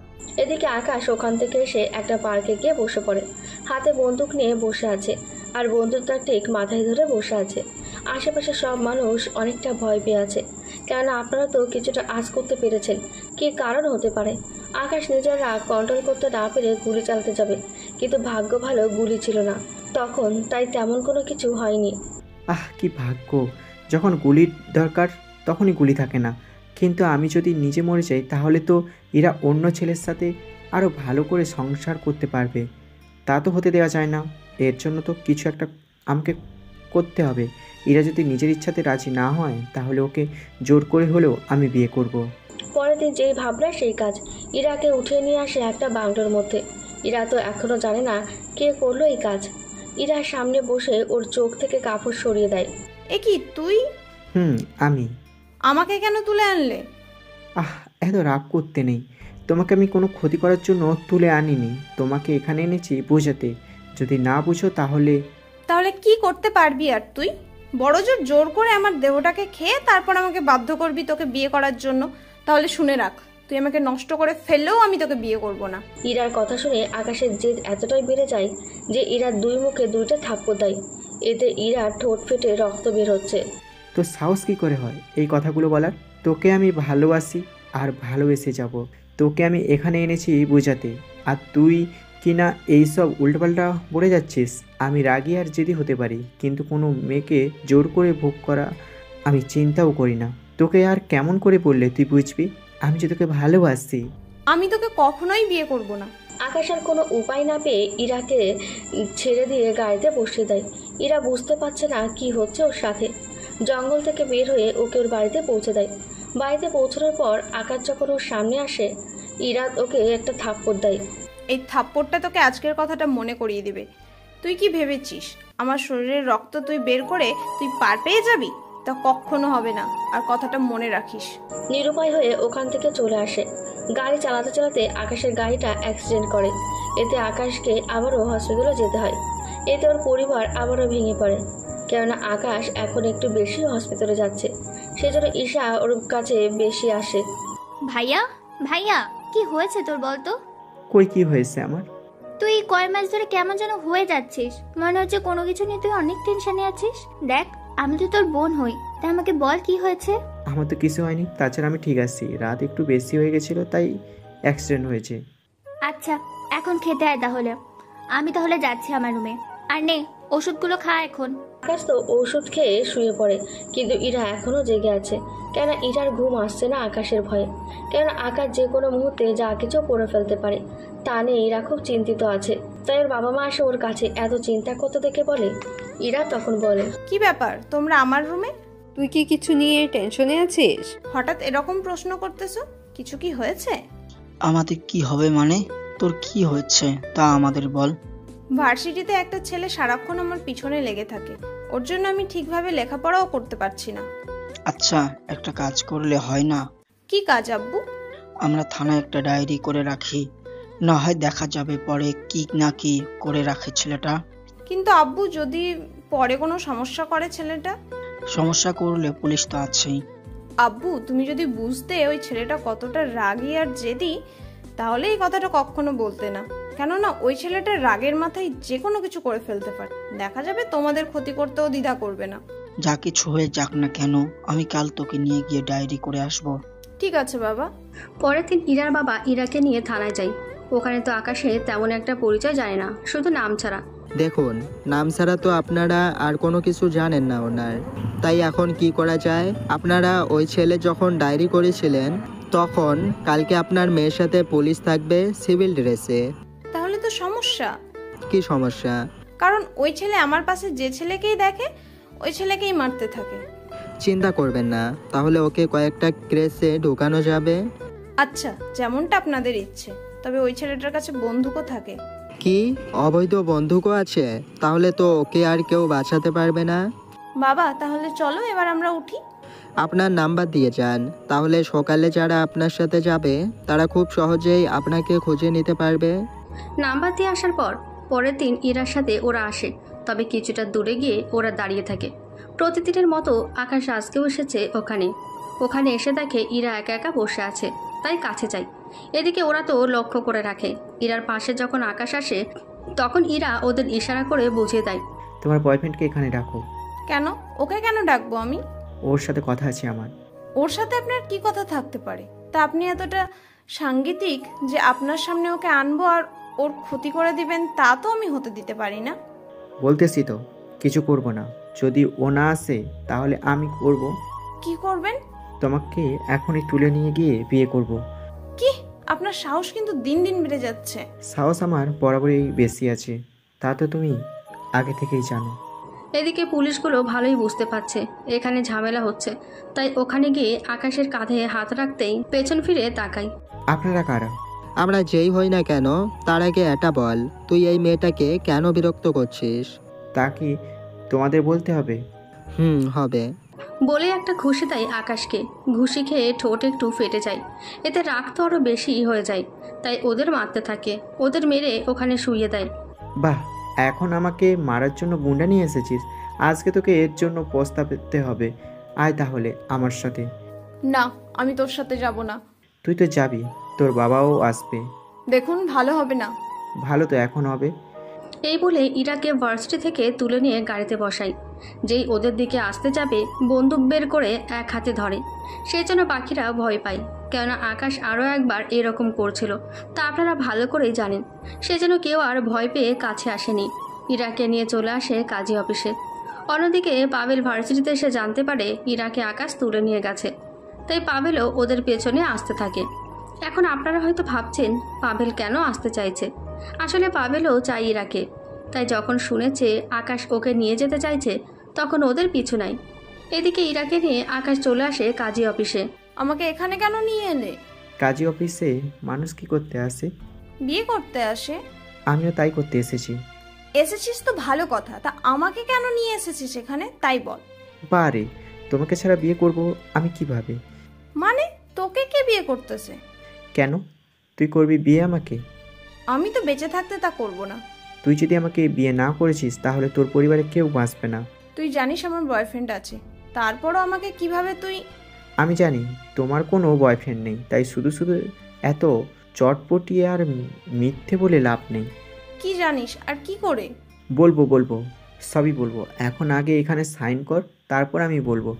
এদিকে আকাশ ওখান থেকে এসে একটা পার্কে গিয়ে বসে পড়ে। হাতে বন্দুক নিয়ে বসে আছে, আর বন্দুকটা ঠিক মাথায় ধরে বসে আছে। আশেপাশে সব মানুষ অনেকটা ভয় পেয়ে আছে, কেননা আপনারা তো কিছুটা আঁচ করতে পেরেছেন কি কারণ হতে পারে। আকাশ নিজের রাগ কন্ট্রোল করতে না পেরে গুলি চালাতে যাবে, কিন্তু ভাগ্য ভালো গুলি ছিল না তখন, তাই তেমন কোনো কিছু হয়নি। কি ভাগ্য, যখন গুলির দরকার তখনই গুলি থাকে না। কিন্তু আমি যদি নিজে মরে যাই তাহলে তো এরা অন্য ছেলের সাথে আরও ভালো করে সংসার করতে পারবে, তা তো হতে দেওয়া যায় না। এর জন্য তো কিছু একটা আমাকে করতে হবে। এরা যদি নিজের ইচ্ছাতে রাজি না হয় তাহলে ওকে জোর করে হলেও আমি বিয়ে করব। পরের দিন যেই ভাবনা সেই কাজ। ইরাকে উঠিয়ে নিয়ে আসে একটা বাংলোর মধ্যে। ইরা তো এখনও জানে না কে করলো এই কাজ। ইরার সামনে বসে ওর চোখ থেকে কাপড় সরিয়ে দেয়। এ কি তুই? আমি। আমাকে কেন তুলে আনলে? এত রাগ করতে নেই, তোমাকে আমি কোনো ক্ষতি করার জন্য তুলে আনিনি। তোমাকে এখানে এনেছি বোঝাতে, যদি না বুঝো তাহলে কি করতে পারবি আর তুই? বড় জোর করে আমার দেহটাকে খেয়ে তারপর আমাকে বাধ্য করবি তোকে বিয়ে করার জন্য। তাহলে শুনে রাখ, তুই আমাকে নষ্ট করে ফেললেও আমি তোকে বিয়ে করব না। ইরার কথা শুনে আকাশের জেদ এতটাই বেড়ে যায় যে ইরার দুই মুখে দুইটা থাপ্পড় দেয়। এতে ইরার ঠোঁট ফেটে রক্ত বের হচ্ছে। তো সাহস কি করে হয় এই কথাগুলো বলার? তোকে আমি ভালোবাসি আর ভালোবেসে যাব। তোকে আমি এখানে এনেছি বোঝাতে, আর তুই কি না এইসব উল্টোপাল্টা বলে যাচ্ছিস। আমি রাগী আর জেদি হতে পারি, কিন্তু কোনো মেয়েকে জোর করে ভোগ করা আমি চিন্তাও করি না। তোকে আর কেমন করে বললে তুই বুঝবি আমি যে তোকে ভালোবাসি? আমি তোকে কখনোই বিয়ে করব না। আকাশ আর কোনো উপায় না পেয়ে ইরাকে ছেড়ে দিয়ে গাড়িতে বসিয়ে দেয়। ইরা বুঝতে পারছে না কি হচ্ছে ওর সাথে। জঙ্গল থেকে বের হয়ে ওকে ওর বাড়িতে পৌঁছে দেয়। বাড়িতে পৌঁছানোর পর আকাশ যখন ওর সামনে আসে, ইরা ওকে একটা থাপ্পড় দেয়। এই থাপ্পড়টা তোকে আজকের কথাটা মনে করিয়ে দিবে। তুই কি ভেবেছিস আমার শরীরের রক্ত তুই বের করে তুই পার পেয়ে যাবি? তা কখনো হবে না, আর কথাটা মনে রাখিস। নিরুপায় হয়ে ওখান থেকে চলে আসে। গাড়ি চালাতে চালাতে আকাশের গাড়িটা অ্যাক্সিডেন্ট করে। এতে আকাশকে আবারও হসপিটালে যেতে হয়। এতে ওর পরিবার আবারও ভেঙে পড়ে, কেননা আকাশ এখন একটু বেশি হসপিটালে যাচ্ছে। সেজন্য ঈশা ওর কাছে বেশি আসে। ভাইয়া ভাইয়া কি হয়েছে তোর বলতো? কই কি হয়েছে আমার? তুই কয় মাস ধরে কেমন যেন হয়ে যাচ্ছিস, মনে হচ্ছে কোনো কিছু নিয়ে তুই অনেক টেনশনে আছিস। দেখ আমি তো তোর বোন হই, তাই আমাকে বল কি হয়েছে। আমার তো কিছু হয়নি, তাছাড়া আমি ঠিক আছি। রাত একটু বেশি হয়ে গেছিল তাই অ্যাক্সিডেন্ট হয়েছে। আচ্ছা এখন খেতে আয় তাহলে। আমি তাহলে যাচ্ছি আমার রুমে। আর নে ওষুধগুলো খা এখন। আকাশ তো ঔষধ খেয়ে শুয়ে পড়ে, কিন্তু ইরা এখনো জেগে আছে। কেন ইরার ঘুম আসছে না আকাশের ভয়ে। কেন আকাশ যে কোনো মুহূর্তে যা কিছু করে ফেলতে পারে, তা নিয়ে ইরা খুব চিন্তিত আছে। তাই ওর বাবা মা আসে ওর কাছে এত চিন্তা করতে দেখে বলে। ইরা তখন বলে, কি ব্যাপার তোমরা আমার রুমে? তুই কি কিছু নিয়ে টেনশনে আছিস? হঠাৎ এরকম প্রশ্ন করতেছো, কিছু কি হয়েছে? আমাদের কি হবে মানে? তোর কি হয়েছে তা আমাদের বল। ভার্সিটিতে একটা ছেলে সারাক্ষণ আমার পিছনে লেগে থাকে, ওর জন্য আমি ঠিকভাবে লেখাপড়াও করতে পারছি না। আচ্ছা একটা কাজ করলে হয় না? কি কাজ আব্বু? আমরা থানায় একটা ডায়েরি করে রাখি, না হয় দেখা যাবে পরে কি না কি করে রাখে ছেলেটা। কিন্তু আব্বু যদি পরে কোনো সমস্যা করে ছেলেটা? সমস্যা করলে পুলিশ তো আছেই। আব্বু তুমি যদি বুঝতে ওই ছেলেটা কতটা রাগী আর জেদি, তাহলে এই কথাটা কখনো বলতে না। কেননা ওই ছেলেটা রাগের মাথায় যে কোনো কিছু করে ফেলতে পারে। দেখা যাবে তোমাদের ক্ষতি করতেও দ্বিধা করবে না। যা কিছু হয়ে যাক না কেন, আমি কাল তোকে নিয়ে গিয়ে ডায়েরি করে আসবো। ঠিক আছে বাবা। পরের দিন ইরার বাবা ইরাকে নিয়ে থানায় যায়। ওখানে তো আকাশে তেমন একটা পরিচয় জানে না, শুধু নাম ছাড়া। দেখুন নাম ছাড়া তো আপনারা আর কোনো কিছু জানেন না ওনার, তাই এখন কি করা যায়? আপনারা ওই ছেলে যখন ডায়েরি করেছিলেন তখন কালকে আপনার মেয়ের সাথে পুলিশ থাকবে সিভিল ড্রেসে। তাহলে তো সমস্যা। কি সমস্যা? কারণ ওই ছেলে আমার পাশে যে ছেলেকেই দেখে ওই ছেলেকেই মারতে থাকে। চিন্তা করবেন না, তাহলে ওকে কয়েকটা কেসে ঢোকানো যাবে। আচ্ছা যেমনটা আপনাদের ইচ্ছে, তবে ওই ছেলেটার কাছে বন্দুকও থাকে। কি অবৈধ বন্দুকও আছে? তাহলে তো ওকে আর কেউ বাঁচাতে পারবে না। বাবা তাহলে চলো এবার আমরা উঠি। আপনার নাম্বার দিয়ে যান, তাহলে সকালে যারা আপনার সাথে যাবে তারা খুব সহজেই আপনাকে খুঁজে নিতে পারবে। নাম্বার দিয়ে আসার পর পরের দিন ইরার সাথে ওরা আসে, তবে কিছুটা দূরে গিয়ে ওরা দাঁড়িয়ে থাকে। প্রতিদিনের মতো আকাশ আজকেও এসেছে ওখানে এসে দেখে ইরা একা একা বসে আছে, তাই কাছে যায়। এদিকে ওরা তো লক্ষ্য করে রাখে। ইরার পাশে যখন আকাশ আসে তখন ইরা ওদের ইশারা করে বুঝিয়ে দেয়, তোমার বয়ফ্রেন্ডকে এখানে ডাকো। কেন? ওকে কেন ডাকবো আমি? ওর সাথে কথা আছে আমার। ওর সাথে আপনার কি কথা থাকতে পারে? তা আপনি এতটা সাংগীতিক যে আপনার সামনে ওকে আনবো আর ওর ক্ষতি করে দিবেন, তা তো আমি হতে দিতে পারি না। বলতেছি তো কিছু করব না। যদি ও না আসে তাহলে আমি করব। কি করবেন? তোমাকে এখনই তুলে নিয়ে গিয়ে বিয়ে করব। কি? আপনার সাহস কিন্তু দিন দিন বেড়ে যাচ্ছে। সাহস আমার বরাবরই বেশি আছে, তা তো তুমি আগে থেকেই জানো। এদিকে পুলিশগুলো ভালোই বুঝতে পারছে এখানে ঝামেলা হচ্ছে, তাই ওখানে গিয়ে আকাশের কাঁধে হাত রাখতেই পেছন ফিরে তাকাই। আপনারা কারা? আমরা যেই হই না কেন তার আগে এটা বল, তুই এই মেয়েটাকে কেন বিরক্ত করছিস? তা কি তোমাদের বলতে হবে? হবে। বলে একটা ঘুষি দেয় আকাশকে। ঘুষি খেয়ে ঠোঁট একটু ফেটে যায়। এতে রাগ তো আরো বেশি হয়ে যায়, তাই ওদের মারতে থাকে। ওদের মেরে ওখানে শুইয়ে দেয়। বাহ, এখন আমাকে মারার জন্য গুন্ডা নিয়ে এসেছিস? আজকে তোকে এর জন্য পস্তাতে হবে। আয় তাহলে আমার সাথে। না, আমি তোর সাথে যাব না। তুই তো যাবি, তোর বাবাও আসবে। দেখুন ভালো হবে না। ভালো তো এখন হবে। এই বলে ইরাকে ভার্সিটি থেকে তুলে নিয়ে গাড়িতে বসাই। যেই ওদের দিকে আসতে যাবে বন্দুক বের করে এক হাতে ধরে। সেই জন্য পাখিরা ভয় পায়, কেননা আকাশ আরও একবার এরকম করছিল, তা আপনারা ভালো করেই জানেন। সেজন্য কেউ আর ভয় পেয়ে কাছে আসেনি। ইরাকে নিয়ে চলে আসে কাজী অফিসে। অন্যদিকে পাভেল ভার্সিটিতে এসে জানতে পারে ইরাকে আকাশ তুলে নিয়ে গেছে, তাই পাভেলও ওদের পেছনে আসতে থাকে। এখন আপনারা হয়তো ভাবছেন পাভেল কেন আসতে চাইছে। আসলে পাভেলও চাই ইরাকে, তাই যখন শুনেছে আকাশ ওকে নিয়ে যেতে চাইছে তখন ওদের পিছু নাই। এদিকে ইরাকে নিয়ে আকাশ চলে আসে কাজী অফিসে। আমাকে এখানে কেন নিয়ে এলে? কাজী অফিসে মানুষ কি করতে আসে? বিয়ে করতে আসে। আমিও তাই করতে এসেছি। এসেছিস তো ভালো কথা, তা আমাকে কেন নিয়ে এসেছিস এখানে তাই বল। বারে, তোমাকে ছাড়া বিয়ে করব আমি কিভাবে? মানে তোকে কে বিয়ে করতেছে? কেন, তুই করবি বিয়ে আমাকে? আমি তো বেঁচে থাকতে তা করব না। তুই যদি আমাকে বিয়ে না করেছিস তাহলে তোর পরিবারে কেউ বাঁচবে না। তুই জানিস আমার বয়ফ্রেন্ড আছে, তারপরও আমাকে কিভাবে তুই? আমি জানি তোমার কোনো বয়ফ্রেন্ড নেই, তাই শুধু শুধু এত চটপটি আর মিথ্যে বলে লাভ নেই। কি জানিস আর কি করে? বলবো সবই বলবো। এখন আগে এখানে সাইন কর, তারপর আমি বলবো।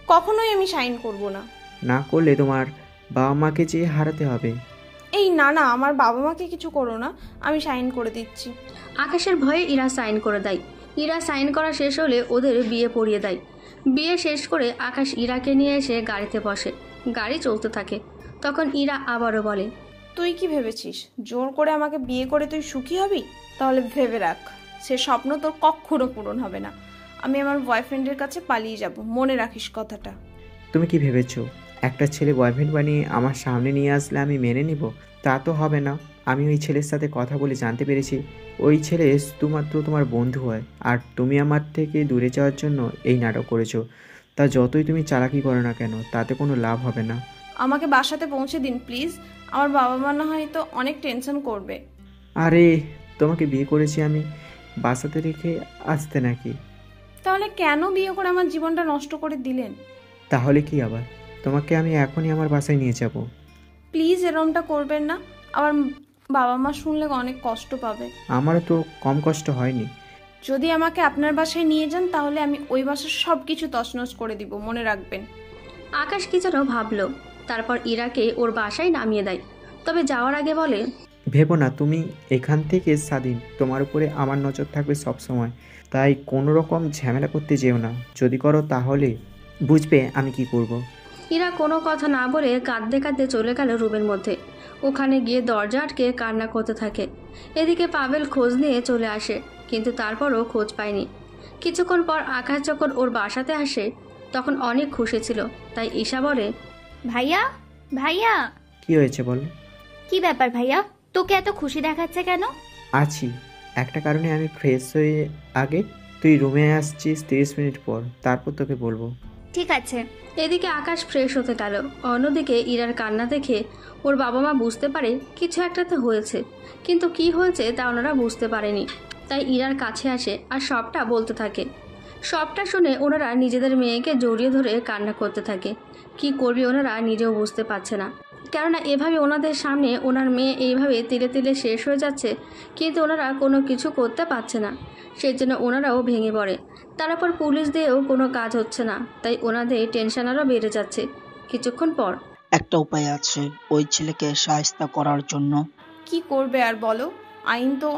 কখনোই আমি সাইন করব না। না করলে তোমার বাবা মাকে যে হারাতে হবে। এই না না, আমার বাবা মাকে কিছু করো না, আমি সাইন করে দিচ্ছি। আকাশের ভয়ে ইরা সাইন করে দেয়। ইরা সাইন করা শেষ হলে ওদের বিয়ে পড়িয়ে দেয়। বিয়ে শেষ করে আকাশ ইরাকে নিয়ে এসে গাড়িতে বসে। গাড়ি চলতে থাকে। তখন ইরা আবারও বলে, তুই কি ভেবেছিস জোর করে আমাকে বিয়ে করে তুই সুখী হবি? তাহলে ভেবে রাখ, সে স্বপ্ন তোর কখনো পূরণ হবে না। আমি আমার বয়ফ্রেন্ডের কাছে পালিয়ে যাব, মনে রাখিস কথাটা। তুমি কি ভেবেছো একটা ছেলে বয়ফ্রেন্ড বানিয়ে আমার সামনে নিয়ে আসলে আমি মেনে নিব? তা তো হবে না। আমি ওই ছেলের সাথে কথা বলে জানতে পেরেছি ওই ছেলে শুধুমাত্র তোমার বন্ধু হয়, আর তুমি আমার থেকে দূরে যাওয়ার জন্য এই নাটক করেছো। তা যতই তুমি চালাকি করো না কেন, তাতে কোনো লাভ হবে না। আমাকে বাসাতে পৌঁছে দিন প্লিজ। আমার বাবা মা না হয়তো অনেক টেনশন করবে। আরে তোমাকে বিয়ে করেছি আমি, বাসাতে রেখে আসতে নাকি? তাহলে কেন বিয়ে করে আমার জীবনটা নষ্ট করে দিলেন? তাহলে কি আবার তোমাকে আমি এখনই আমার বাসায় নিয়ে যাব। প্লিজ এরমটা করবেন না, আমার বাবা মা শুনলে অনেক কষ্ট পাবে। আমারও তো কম কষ্ট হয়নি। যদি আমাকে আপনার বাসায় নিয়ে যান তাহলে আমি ওই বাসার সব কিছু তছনছ করে দিব, মনে রাখবেন। আকাশ কি যেন ভাবলো, তারপর ইরাকে ওর বাসায় নামিয়ে দেয়। তবে যাওয়ার আগে বলে, ভেবো না তুমি এখান থেকে স্বাধীন, তোমার উপরে আমার নজর থাকবে সব সময়, তাই কোনো রকম ঝামেলা করতে যেও না। যদি করো তাহলে বুঝবে আমি কি করব। ইরা কোনো কথা না বলে কাঁদতে কাঁদতে চলে গেল রুমের মধ্যে। ওখানে গিয়ে দরজা আটকে কান্না করতে থাকে। এদিকে পাভেল খোঁজ নিয়ে চলে আসে, কিন্তু তারপরও খোঁজ পায়নি। কিছুক্ষণ পর আকাশ যখন ওর বাসাতে আসে তখন অনেক খুশি ছিল, তাই ঈশা বলে, ভাইয়া ভাইয়া। কি হয়েছে বলো? কি ব্যাপার ভাইয়া, তোকে এত খুশি দেখাচ্ছে কেন? আছি, একটা কারণে আমি ফ্রেশ হয়ে আগে তুই রুমে আসছিস 30 মিনিট পর, তারপর তোকে বলবো। ঠিক আছে। এদিকে আকাশ ফ্রেশ হতে গেল। অন্যদিকে ইরার কান্না দেখে ওর বাবা মা বুঝতে পারে কিছু একটাতে হয়েছে, কিন্তু কি হয়েছে তা ওনারা বুঝতে পারেনি। তাই ইরার কাছে আসে আর সবটা বলতে থাকে। সবটা শুনে ওনারা নিজেদের মেয়েকে জড়িয়ে ধরে কান্না করতে থাকে। কি করবে ওনারা নিজেও বুঝতে পারছে না, কেননা এভাবে ওনাদের সামনে ওনার মেয়ে এইভাবে তিলে তিলে শেষ হয়ে যাচ্ছে, কিন্তু ওনারা কোনো কিছু করতে পারছে না। সেই জন্য ওনারাও ভেঙে পড়ে। তারপর পুলিশ দিয়েও কোনো কাজ হচ্ছে না, তাই ওনাদের টেনশন আরও বেড়ে যাচ্ছে। কিছুক্ষণ পর, একটা উপায় আছে ওই ছেলেকে শায়েস্তা করার জন্য। কি করবে আর বলো, আইন তো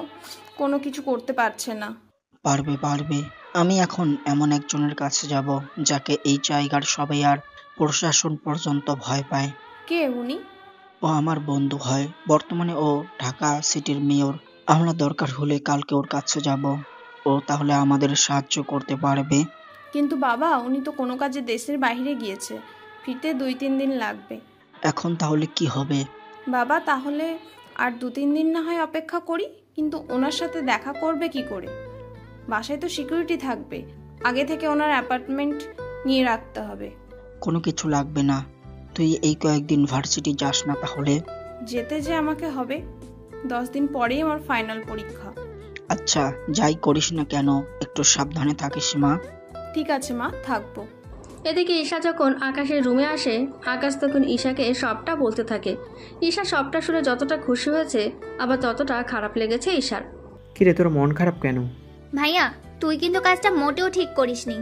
কোনো কিছু করতে পারছে না। পারবে। আমি এখন এমন একজনের কাছে যাব যাকে এই জায়গার সবাই আর প্রশাসন পর্যন্ত ভয় পায়। কে উনি? ও আমার বন্ধু হয়, বর্তমানে ও ঢাকা সিটির মেয়র। আমরা দরকার হলে কালকে ওর কাছে যাব, ও তাহলে আমাদের সাহায্য করতে পারবে। কিন্তু বাবা, উনি তো কোনো কাজে দেশের বাইরে গিয়েছে, ফিরতে 2-3 দিন লাগবে। এখন তাহলে কি হবে? বাবা তাহলে আর 2-3 দিন না হয় অপেক্ষা করি, কিন্তু ওনার সাথে দেখা করবে কি করে? বাসায় তো সিকিউরিটি থাকবে, আগে থেকে ওনার অ্যাপার্টমেন্ট নিয়ে রাখতে হবে। কোনো কিছু লাগবে না, তুই এই কয়েকদিন ভার্সিটি যাস না তাহলে? যেতে যে আমাকে হবে, 10 দিন পরেই আমার ফাইনাল পরীক্ষা। আচ্ছা, যাই করিস না কেন একটু সাবধানে থাকিস মা। ঠিক আছে মা, থাকবো। এদিকে ঈশা যখন আকাশের রুমে আসে, আকাশ তখন ঈশাকে সবটা বলতে থাকে। ঈশা সবটা শুনে যতটা খুশি হয়েছে আবার ততটা খারাপ লেগেছে ঈশার। কিরে, তোর মন খারাপ কেন? ভাইয়া, তুই কিন্তু কাজটা মোটেও ঠিক করিসনি।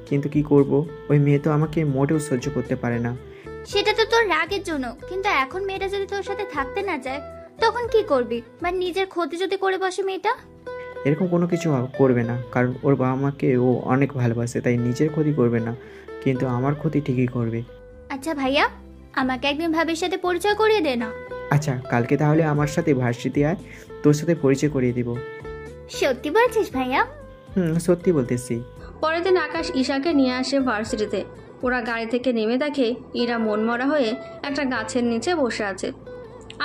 কিন্তু কি করব, ওই মেয়ে তো আমাকে মোটেও সহ্য করতে পারে না। সেটা তো তোর রাগের জন্য, কিন্তু এখন মেয়েটা যদি তোর সাথে থাকতে না চায় তখন কি করবি? বা নিজের ক্ষতি যদি করে বসে মেয়েটা? এরকম কোনো কিছু করবে না, কারণ ওর বাবা মাকে ও অনেক ভালোবাসে, তাই নিজের ক্ষতি করবে না, কিন্তু আমার ক্ষতি ঠিকই করবে। আচ্ছা ভাইয়া, আমাকে একদিন ভাবির সাথে পরিচয় করিয়ে দে না। আচ্ছা, কালকে তাহলে আমার সাথে ভার্সিটি আয়, তোর সাথে পরিচয় করিয়ে দিব। সত্যি বলছিস ভাইয়া? সত্যি বলতেছি। পরের দিন আকাশ ঈশাকে নিয়ে আসে ভার্সিটিতে। ওরা গাড়ি থেকে নেমে দেখে ইরা মনমরা হয়ে একটা গাছের নিচে বসে আছে।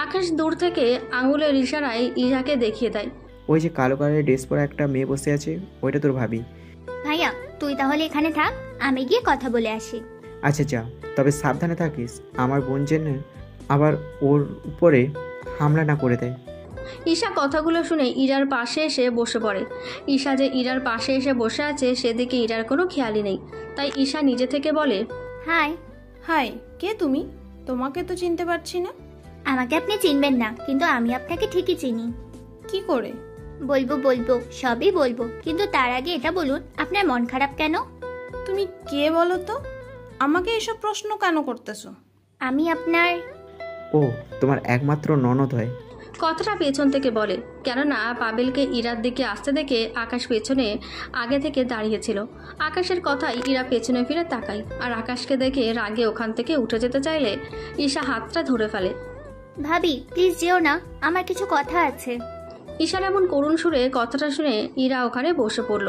আকাশ দূর থেকে আঙুলের ইশারায় ঈশাকে দেখিয়ে দেয়। ওই যে কালো কালারের ড্রেস পরা একটা মেয়ে বসে আছে, ওইটা তোর ভাবি। ভাইয়া, তুই তাহলে এখানে থাক, আমি গিয়ে কথা বলে আসি। আচ্ছা যা, তবে সাবধানে থাকিস, আমার বোন যেন আবার ওর উপরে হামলা না করে দেয়। ঈশা কথাগুলো শুনে ইরার পাশে এসে বসে পড়ে। ঈশা যে ইরার পাশে এসে বসে আছে সেদিকে ইরার কোনো খেয়ালই নেই, তাই ঈশা নিজে থেকে বলে, হাই। হাই, কে তুমি? তোমাকে তো চিনতে পারছি না। আমাকে আপনি চিনবেন না, কিন্তু আমি আপনাকে ঠিকই চিনি। কি করে? বলবো, সবই বলবো, কিন্তু তার আগে এটা বলুন, আপনার মন খারাপ কেন? তুমি কে বলো তো? আমাকে এসব প্রশ্ন কেন করতেছো? আমি আপনার... ও, তোমার একমাত্র ননদ হয়। কথাটা পেছন থেকে বলে, কেননা পাবেলকে ইরার দিকে আসতে দেখে আকাশ পেছনে আগে থেকে দাঁড়িয়েছিল। আকাশের কথাই ইরা পেছনে ফিরে তাকায়, আর আকাশকে দেখে রাগে ওখান থেকে উঠে যেতে চাইলে ঈশা হাতটা ধরে ফেলে। ভাবি, প্লিজ যেও না, আমার কিছু কথা আছে। ঈশার এমন করুণ সুরে কথাটা শুনে ইরা ওখানে বসে পড়ল।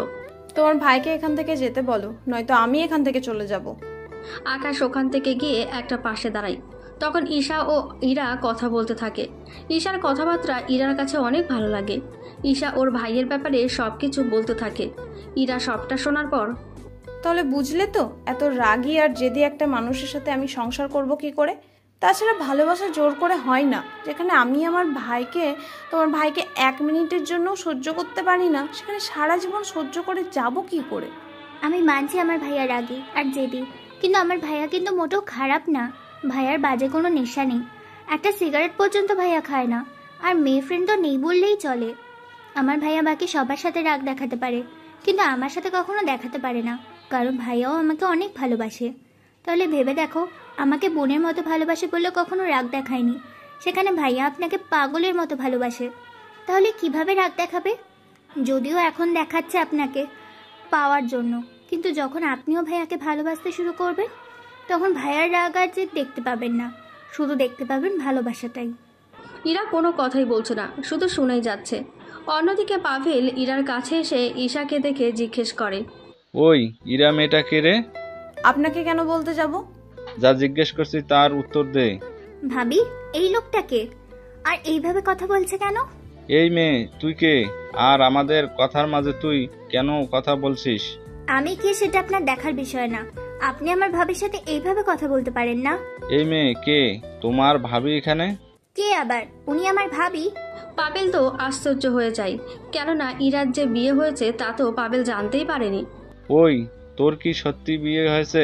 তোমার ভাইকে এখান থেকে যেতে বলো, নয়তো আমি এখান থেকে চলে যাব। আকাশ ওখান থেকে গিয়ে একটা পাশে দাঁড়ায়। তখন ঈশা ও ইরা কথা বলতে থাকে। ঈশার কথাবার্তা ইরার কাছে অনেক ভালো লাগে। ঈশা ওর ভাইয়ের ব্যাপারে সব কিছু বলতে থাকে। ইরা সবটা শোনার পর, তাহলে বুঝলে তো, এত রাগী আর জেদি একটা মানুষের সাথে আমি সংসার করব কি করে? তাছাড়া ভালোবাসা জোর করে হয় না। যেখানে আমি আমার ভাইকে, তোমার ভাইকে 1 মিনিটের জন্য সহ্য করতে পারি না, সেখানে সারা জীবন সহ্য করে যাব কি করে? আমি মানছি আমার ভাইয়া রাগী আর জেদি, কিন্তু আমার ভাইয়া কিন্তু মোটেও খারাপ না। ভাইয়ার বাজে কোনো নেশা নেই, একটা সিগারেট পর্যন্ত ভাইয়া খায় না, আর মেয়ে ফ্রেন্ড তো নেই বললেই চলে। আমার ভাইয়া বাকি সবার সাথে রাগ দেখাতে পারে, কিন্তু আমার সাথে কখনো দেখাতে পারে না, কারণ ভাইয়াও আমাকে অনেক ভালোবাসে। তাহলে ভেবে দেখো, আমাকে বোনের মতো ভালোবাসে বললে কখনো রাগ দেখায়নি, সেখানে ভাইয়া আপনাকে পাগলের মতো ভালোবাসে, তাহলে কিভাবে রাগ দেখাবে? যদিও এখন দেখাচ্ছে আপনাকে পাওয়ার জন্য, কিন্তু যখন আপনিও ভাইয়াকে ভালোবাসতে শুরু করবেন তখন ভাইয়ার রাগ আর যে দেখতে পাবেন না, শুধু দেখতে পাবেন ভালোবাসাটাই। ইরা কোনো কথাই বলছে না, শুধু শুনেই যাচ্ছে। অন্যদিকে পাভেল ইরার কাছে এসে ঈশাকে দেখে জিজ্ঞেস করে, ওই ইরা মেয়েটা কে রে? আপনাকে কেন বলতে যাব? যা জিজ্ঞেস করছি তার উত্তর দে। ভাবি, এই লোকটাকে আর এইভাবে কথা বলছে কেন? এই মেয়ে, তুই কে? আর আমাদের কথার মাঝে তুই কেন কথা বলছিস? আমি কে সেটা আপনার দেখার বিষয় না, আপনি আমার ভাবির সাথে এইভাবে কথা বলতে পারেন না। এই মেয়ে কে? তোমার ভাবি এখানে? কে আবার? উনি আমার ভাবি? পাবেল তো আশ্চর্য হয়ে যায়, কেননা ইরার যে বিয়ে হয়েছে তা তো পাবেল জানতেই পারেনি। ওই, তোর কি সত্যি বিয়ে হয়েছে?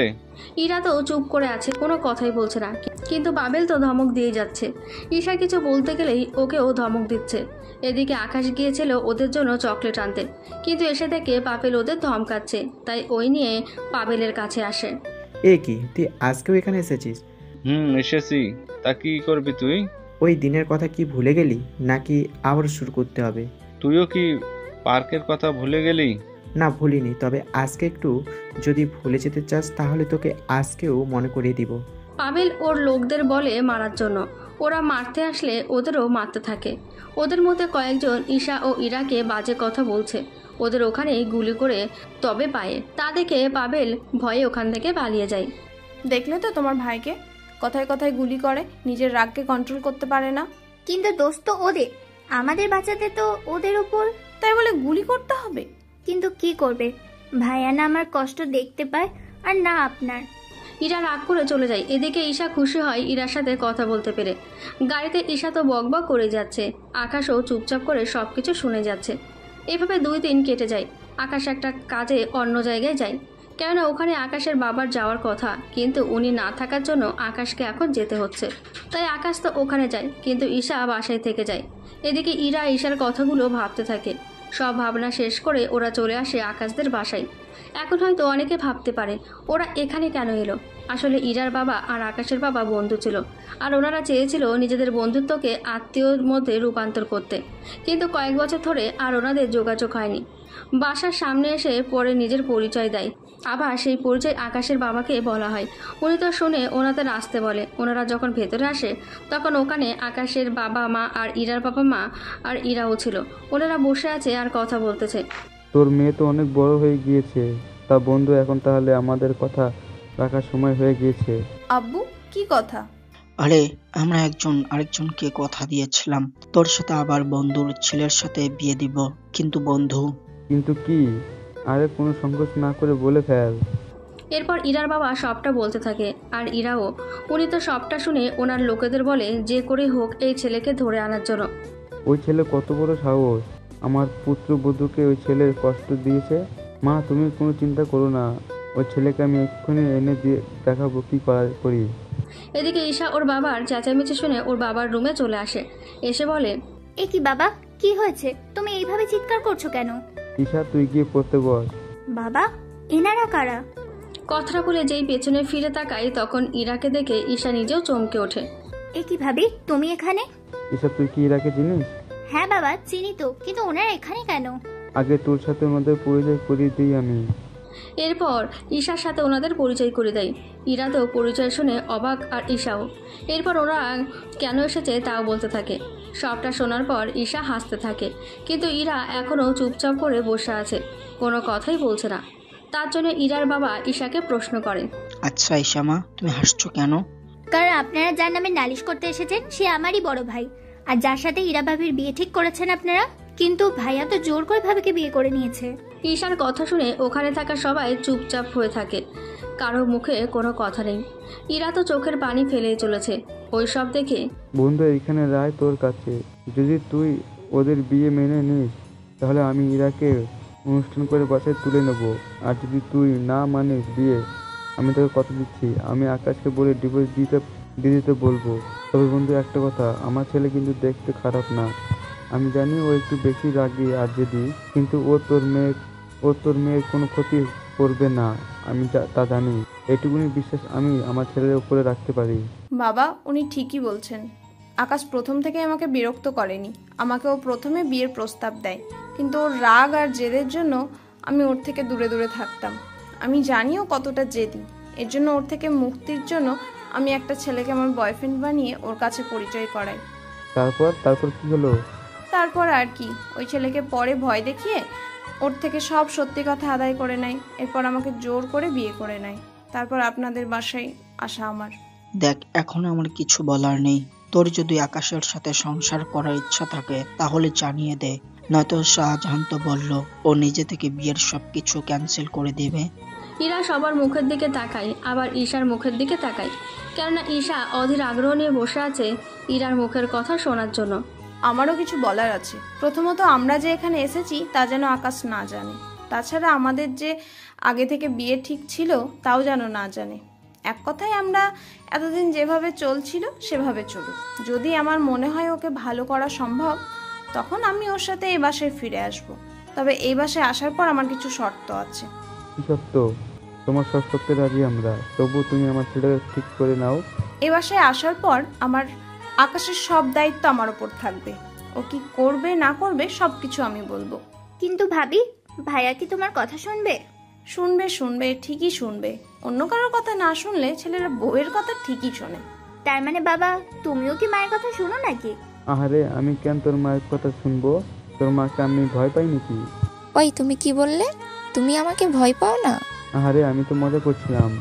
ইরা তো চুপ করে আছে, কোনো কথাই বলছে না, কিন্তু পাবেল তো ধমক দিয়ে যাচ্ছে। ঈশা কিছু বলতে গেলেই ওকেও ধমক দিচ্ছে। এদিকে আকাশ গিয়েছিল ওদের জন্য চকলেট আনতে, কিন্তু এসে দেখে পাবেল ওদের ধমকাচ্ছে, তাই ওই নিয়ে পাবেলের কাছে আসে। এ কি, তুই আজকেও এখানে এসেছিস? এসেছি। তা কি করবি তুই? ওই দিনের কথা কি ভুলে গেলি, নাকি আবার শুরু করতে হবে? তুইও কি পার্কের কথা ভুলে গেলি? না, ভুলিনি, তবে আজকে একটু যদি ভুলে যেতে চাস তাহলে তোকে আজকেও মনে করিয়ে দিব। পাবেল ওর লোকদের বলে মারার জন্য, ওরা মারতে আসলে ওদেরও মারতে থাকে। ওদের মধ্যে কয়েকজন ঈশা ও ইরাকে বাজে কথা বলছে, ওদের ওখানে গুলি করে তবে পায়ে। তা দেখে পাবেল ভয়ে ওখান থেকে পালিয়ে যায়। দেখলে তো তোমার ভাইকে, কথায় কথায় গুলি করে, নিজের রাগকে কন্ট্রোল করতে পারে না। কিন্তু দোষ তো ওদের, আমাদের বাঁচাতে তো ওদের উপর, তাই বলে গুলি করতে হবে? কিন্তু কি করবে, ভাইয়া না আমার কষ্ট দেখতে পায় আর না আপনার। ইরা রাগ করে চলে যায়। এদিকে ঈশা খুশি হয় ইরার সাথে কথা বলতে পেরে। গাড়িতে ঈশা তো বকবক করে যাচ্ছে, আকাশও চুপচাপ করে সবকিছু শুনে যাচ্ছে। এভাবে 2 দিন কেটে যায়। আকাশ একটা কাজে অন্য জায়গায় যায়, কেননা ওখানে আকাশের বাবার যাওয়ার কথা, কিন্তু উনি না থাকার জন্য আকাশকে এখন যেতে হচ্ছে। তাই আকাশ তো ওখানে যায়, কিন্তু ঈশা বাসায় থেকে যায়। এদিকে ইরা ঈশার কথাগুলো ভাবতে থাকে। সব ভাবনা শেষ করে ওরা চলে আসে আকাশদের বাসায়। এখন হয়তো অনেকে ভাবতে পারে ওরা এখানে কেন এলো। আসলে ইরার বাবা আর আকাশের বাবা বন্ধু ছিল, আর ওনারা চেয়েছিল নিজেদের বন্ধুত্বকে আত্মীয়র মধ্যে রূপান্তর করতে, কিন্তু কয়েক বছর ধরে আর ওনাদের যোগাযোগ হয়নি। বাসার সামনে এসে পরে নিজের পরিচয় দেয়, আবার সেই পরিচয় আকাশের বাবাকে বলা হয়। উনি তো শুনে ওনাদের আসতে বলে। ওনারা যখন ভেতরে আসে তখন ওখানে আকাশের বাবা মা আর ইরার বাবা মা আর ইরাও ছিল। ওনারা বসে আছে আর কথা বলতেছে। তোর মেয়ে তো অনেক বড় হয়ে গিয়েছে, তা বন্ধু এখন তাহলে আমাদের কথা রাখার সময় হয়ে গিয়েছে। আব্বু কি কথা? আরে আমরা একজন আরেকজনকে কথা দিয়েছিলাম তোর সাথে আবার বন্ধুর ছেলের সাথে বিয়ে দিব। কিন্তু বন্ধু। কিন্তু কি? আরে কোনো সংকোচ না করে বলে ফেল। এরপর ইরার বাবা সবটা বলতে থাকে, আর ইরাও উনি তো সবটা শুনে ওনার লোকেদের বলে যে করে হোক এই ছেলেকে ধরে আনার জন্য। ওই ছেলে কত বড় সাহস, আমার পুত্রবধূকে ওই ছেলের কষ্ট দিয়েছে। মা তুমি কোনো চিন্তা করো না, ওই ছেলেকে আমি এক্ষুনি এনে দিয়ে দেখাবো কি করি। এদিকে ঈশা ওর বাবার চেঁচামেচি শুনে ওর বাবার রুমে চলে আসে, এসে বলে, এ কি বাবা, কি হয়েছে? তুমি এইভাবে চিৎকার করছো কেন? ঈশা তুই গিয়ে পড়তে বস। বাবা, এনারা কারা? কথাটা বলে যেই পেছনে ফিরে তাকায় তখন ইরাকে দেখে ঈশা নিজেও চমকে ওঠে। এ কি ভাবি, তুমি এখানে? ঈশা তুই কি ইরাকে চিনিস? হ্যাঁ বাবা চিনি তো, কিন্তু ওনারা এখানে কেন? আগে তোর সাথে ওনাদের পরিচয় করিয়ে দিই আমি। এরপর ঈশার সাথে ওনাদের পরিচয় করে দেয়। ইরা তো পরিচয় শুনে অবাক, আর ঈশাও। এরপর ওরা কেন এসেছে তাও বলতে থাকে। সবটা শোনার পর ঈশা হাসতে থাকে, কিন্তু ইরা এখনও চুপচাপ করে বসে আছে, কোনো কথাই বলছে না। তার জন্য ইরার বাবা ঈশাকে প্রশ্ন করেন, আচ্ছা ঈশা মা, তুমি হাসছো কেন? কারণ আপনারা যার নামে নালিশ করতে এসেছেন সে আমারই বড় ভাই, আর যার সাথে ইরা ভাবির বিয়ে ঠিক করেছেন আপনারা। কিন্তু ভাইয়া তো জোর করে ভাবিকে বিয়ে করে নিয়েছে। ঈশার কথা শুনে ওখানে থাকা সবাই চুপচাপ হয়ে থাকে, কারো মুখে কোনো কথা নেই। ইরা তো চোখের পানি ফেলেই চলেছে ওই সব দেখে। বন্ধু এখানে রায় তোর কাছে, যদি তুই ওদের বিয়ে মেনে নিস তাহলে আমি ইরাকে অনুষ্ঠান করে বাসায় তুলে নেব, আর যদি তুই না মানিস বিয়ে, আমি তোকে কথা দিচ্ছি আমি আকাশকে বলে ডিভোর্স দিতে বলবো। তবে বন্ধু একটা কথা, আমার ছেলে কিন্তু দেখতে খারাপ না। আমি জানি ও একটু বেশি রাগী আর জেদি, কিন্তু ও তোর মেয়ের কোনো ক্ষতি করবে না, আমি তা জানি। এইটুকুনি বিশ্বাস আমি আমার ছেলের উপরে রাখতে পারি। বাবা উনি ঠিকই বলছেন। আকাশ প্রথম থেকে আমাকে বিরক্ত করেনি, আমাকে ও প্রথমে বিয়ের প্রস্তাব দেয়, কিন্তু ওর রাগ আর জেদের জন্য আমি ওর থেকে দূরে দূরে থাকতাম। আমি জানিও কতটা জেদি, এর জন্য ওর থেকে মুক্তির জন্য আমি একটা ছেলেকে আমার বয়ফ্রেন্ড বানিয়ে ওর কাছে পরিচয় করাই। তারপর কি হলো? তারপর আর কি, ওই ছেলেকে পরে ভয় দেখিয়ে ওর থেকে সব সত্যি কথা আদায় করে নেয়। এরপর আমাকে জোর করে বিয়ে করে নেয়। তারপর আপনাদের বাসায় আসা আমার। দেখ এখন আমার কিছু বলার নেই, তোর যদি আকাশের সাথে সংসার করার ইচ্ছা থাকে তাহলে জানিয়ে দে, নয়তো শাহজাহান তো বললো ও নিজে থেকে বিয়ের সবকিছু ক্যান্সেল করে দেবে। ইরা সবার মুখের দিকে তাকায়, আবার ঈশার মুখের দিকে তাকায়, কেননা ঈশা অধীর আগ্রহ নিয়ে বসে আছে ইরার মুখের কথা শোনার জন্য। আমারও কিছু বলার আছে। প্রথমত আমরা যে এখানে এসেছি তা যেন আকাশ না জানে, তাছাড়া আমাদের যে আগে থেকে বিয়ে ঠিক ছিল তাও যেন না জানে। এক কথায় আমরা এতদিন যেভাবে চলছিল সেভাবে চলুক। যদি আমার মনে হয় ওকে ভালো করা সম্ভব তখন আমি ওর সাথে এই বাসায় ফিরে আসব। তবে এই বাসায় আসার পর আমার কিছু শর্ত আছে। কি শর্ত? তোমার সব শর্তে রাজি আমরা, তবু তুমি আমার ছেলেকে ঠিক করে নাও। এই বাসায় আসার পর আমার আকাশের সব দায়িত্ব আমার উপর থাকবে, ও কি করবে না করবে সবকিছু আমি বলবো। কিন্তু ভাবি, ভাইয়া কি তোমার কথা শুনবে? শুনবে, ঠিকই শুনবে। অন্য কারোর কথা না শুনলে ছেলেরা বউয়ের কথা ঠিকই শোনে। তার মানে বাবা তুমিও কি মায়ের কথা শুনো নাকি? আহারে আমি কেন তোর মায়ের কথা শুনবো? তোর মাকে আমি ভয় পাই নাকি? ওই তুমি কি বললে? তুমি আমাকে ভয় পাও না? আহারে আমি তো মজা করছিলাম।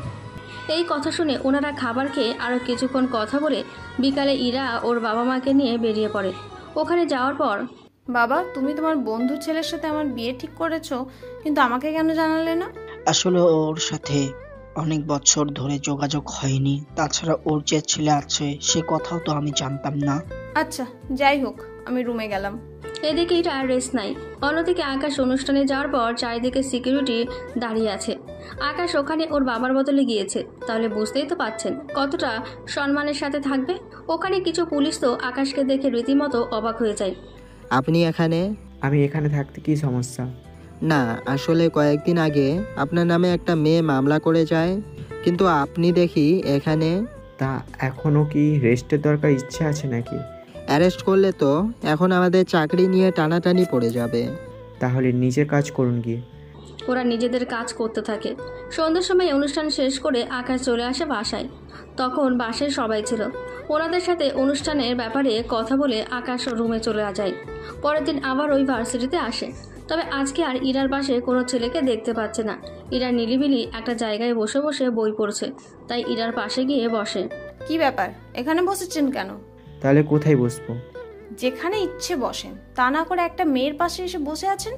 এই কথা শুনে ওনারা খাবার খেয়ে আরো কিছুক্ষণ কথা বলে বিকালে ইরা ওর বাবা মাকে নিয়ে বেরিয়ে পড়ে। ওখানে যাওয়ার পর, বাবা তুমি তোমার বন্ধু ছেলের সাথে আমার বিয়ে ঠিক করেছো, কিন্তু আমাকে কেন জানালে না? আসলে ওর সাথে অনেক বছর ধরে যোগাযোগ হয়নি, তাছাড়া ওর যে ছেলে আছে সে কথাও তো আমি জানতাম না। আচ্ছা যাই হোক, আমি রুমে গেলাম। এদিকে এটা রেস্ট নাই। অন্যদিকে আকাশ অনুষ্ঠানে যাওয়ার পর চারিদিকে সিকিউরিটি দাঁড়িয়ে আছে। আকাশ ওখানে ওর বাবার বদলে গিয়েছে, তাহলে বুঝতেই তো পাচ্ছেন কতটা সম্মানের সাথে থাকবে। ওখানে কিছু পুলিশ তো আকাশকে দেখে রীতিমতো অবাক হয়ে যায়। আপনি এখানে? আমি এখানে থাকতে কি সমস্যা? না, আসলে কয়েকদিন আগে আপনার নামে একটা মেয়ে মামলা করে যায়, কিন্তু আপনি দেখি এখানে। তা এখনও কি রেস্টের দরকার ইচ্ছে আছে নাকি? অ্যারেস্ট করলে তো এখন আমাদের চাকরি নিয়ে টানাটানি পড়ে যাবে। তাহলে নিজের কাজ করুন গিয়ে। ওরা নিজেদের কাজ করতে থাকে। সন্ধ্যার সময় অনুষ্ঠান শেষ করে আকাশ চলে আসে বাসায়। তখন বাসায় সবাই ছিল। ওনাদের সাথে অনুষ্ঠানের ব্যাপারে কথা বলে আকাশ রুমে চলে যায়। পরের দিন আবার ওই ভার্সিটিতে আসে। তবে আজকে আর ইরার পাশে কোনো ছেলেকে দেখতে পাচ্ছে না। ইরা নিলিবিলি একটা জায়গায় বসে বসে বই পড়ছে, তাই ইরার পাশে গিয়ে বসে। কি ব্যাপার, এখানে বসেছেন কেন? তাহলে কোথায় বসবো? যেখানে ইচ্ছে বসেন, তা না করে একটা মেয়ের পাশে এসে বসে আছেন।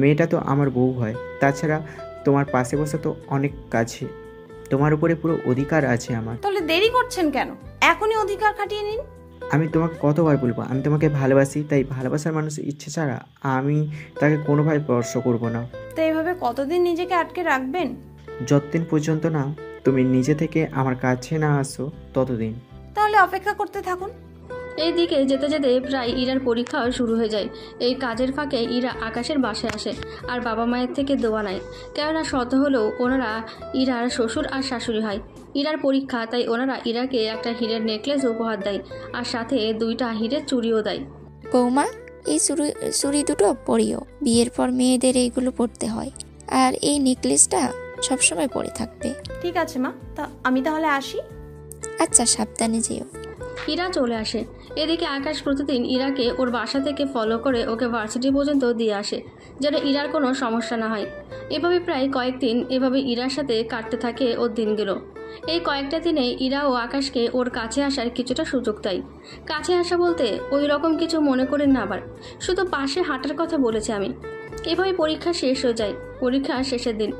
মেয়েটা তো আমার বউ হয়। তাছাড়া তোমার পাশে বসে তো অনেক কাছে, তোমার উপরে পুরো অধিকার আছে আমার। তাহলে দেরি করছেন কেন? এখনই অধিকার খাটিয়ে নিন। আমি তোমাকে কতবার বলবো আমি তোমাকে ভালোবাসি, তাই ভালোবাসার মানুষের ইচ্ছে ছাড়া আমি তাকে কোনোভাবে স্পর্শ করবো না। তো এইভাবে কতদিন নিজেকে আটকে রাখবেন? যতদিন পর্যন্ত না তুমি নিজে থেকে আমার কাছে না আসো ততদিন। তাহলে অপেক্ষা করতে থাকুন। এইদিকে যেতে যেতে প্রায় ইরার পরীক্ষাও শুরু হয়ে যায়। এই কাজের ফাঁকে ইরা আকাশের বাসায় আসে আর বাবা মায়ের থেকে দোয়া নেয়। কেননা শত হলেও ওনারা ইরার শ্বশুর আর শাশুড়ি হয়। ইরার পরীক্ষা, তাই ওনারা ইরাকে একটা হীরের নেকলেস উপহার দেয় আর সাথে 2টা হীরের চুড়িও দেয়। বৌমা, এই চুড়ি দুটো পরিও। বিয়ের পর মেয়েদের এইগুলো পরতে হয়, আর এই নেকলেসটা সবসময় পরে থাকবে। ঠিক আছে মা, তা আমি তাহলে আসি। আচ্ছা, সাবধানে যেও। ইরা চলে আসে। এদিকে আকাশ প্রতিদিন ইরাকে ওর বাসা থেকে ফলো করে ওকে ভার্সিটি পর্যন্ত দিয়ে আসে, যেন ইরার কোনো সমস্যা না হয়। এভাবে প্রায় কয়েকদিন এভাবে ইরার সাথে কাটতে থাকে ওর দিনগুলো। এই কয়েকটা দিনে ইরা ও আকাশকে ওর কাছে আসার কিছুটা সুযোগ দেয়। কাছে আসা বলতে ওই রকম কিছু মনে করেন না, আবার শুধু পাশে হাঁটার কথা বলেছে আমি। এভাবে পরীক্ষা শেষ হয়ে যায়। পরীক্ষা শেষের দিন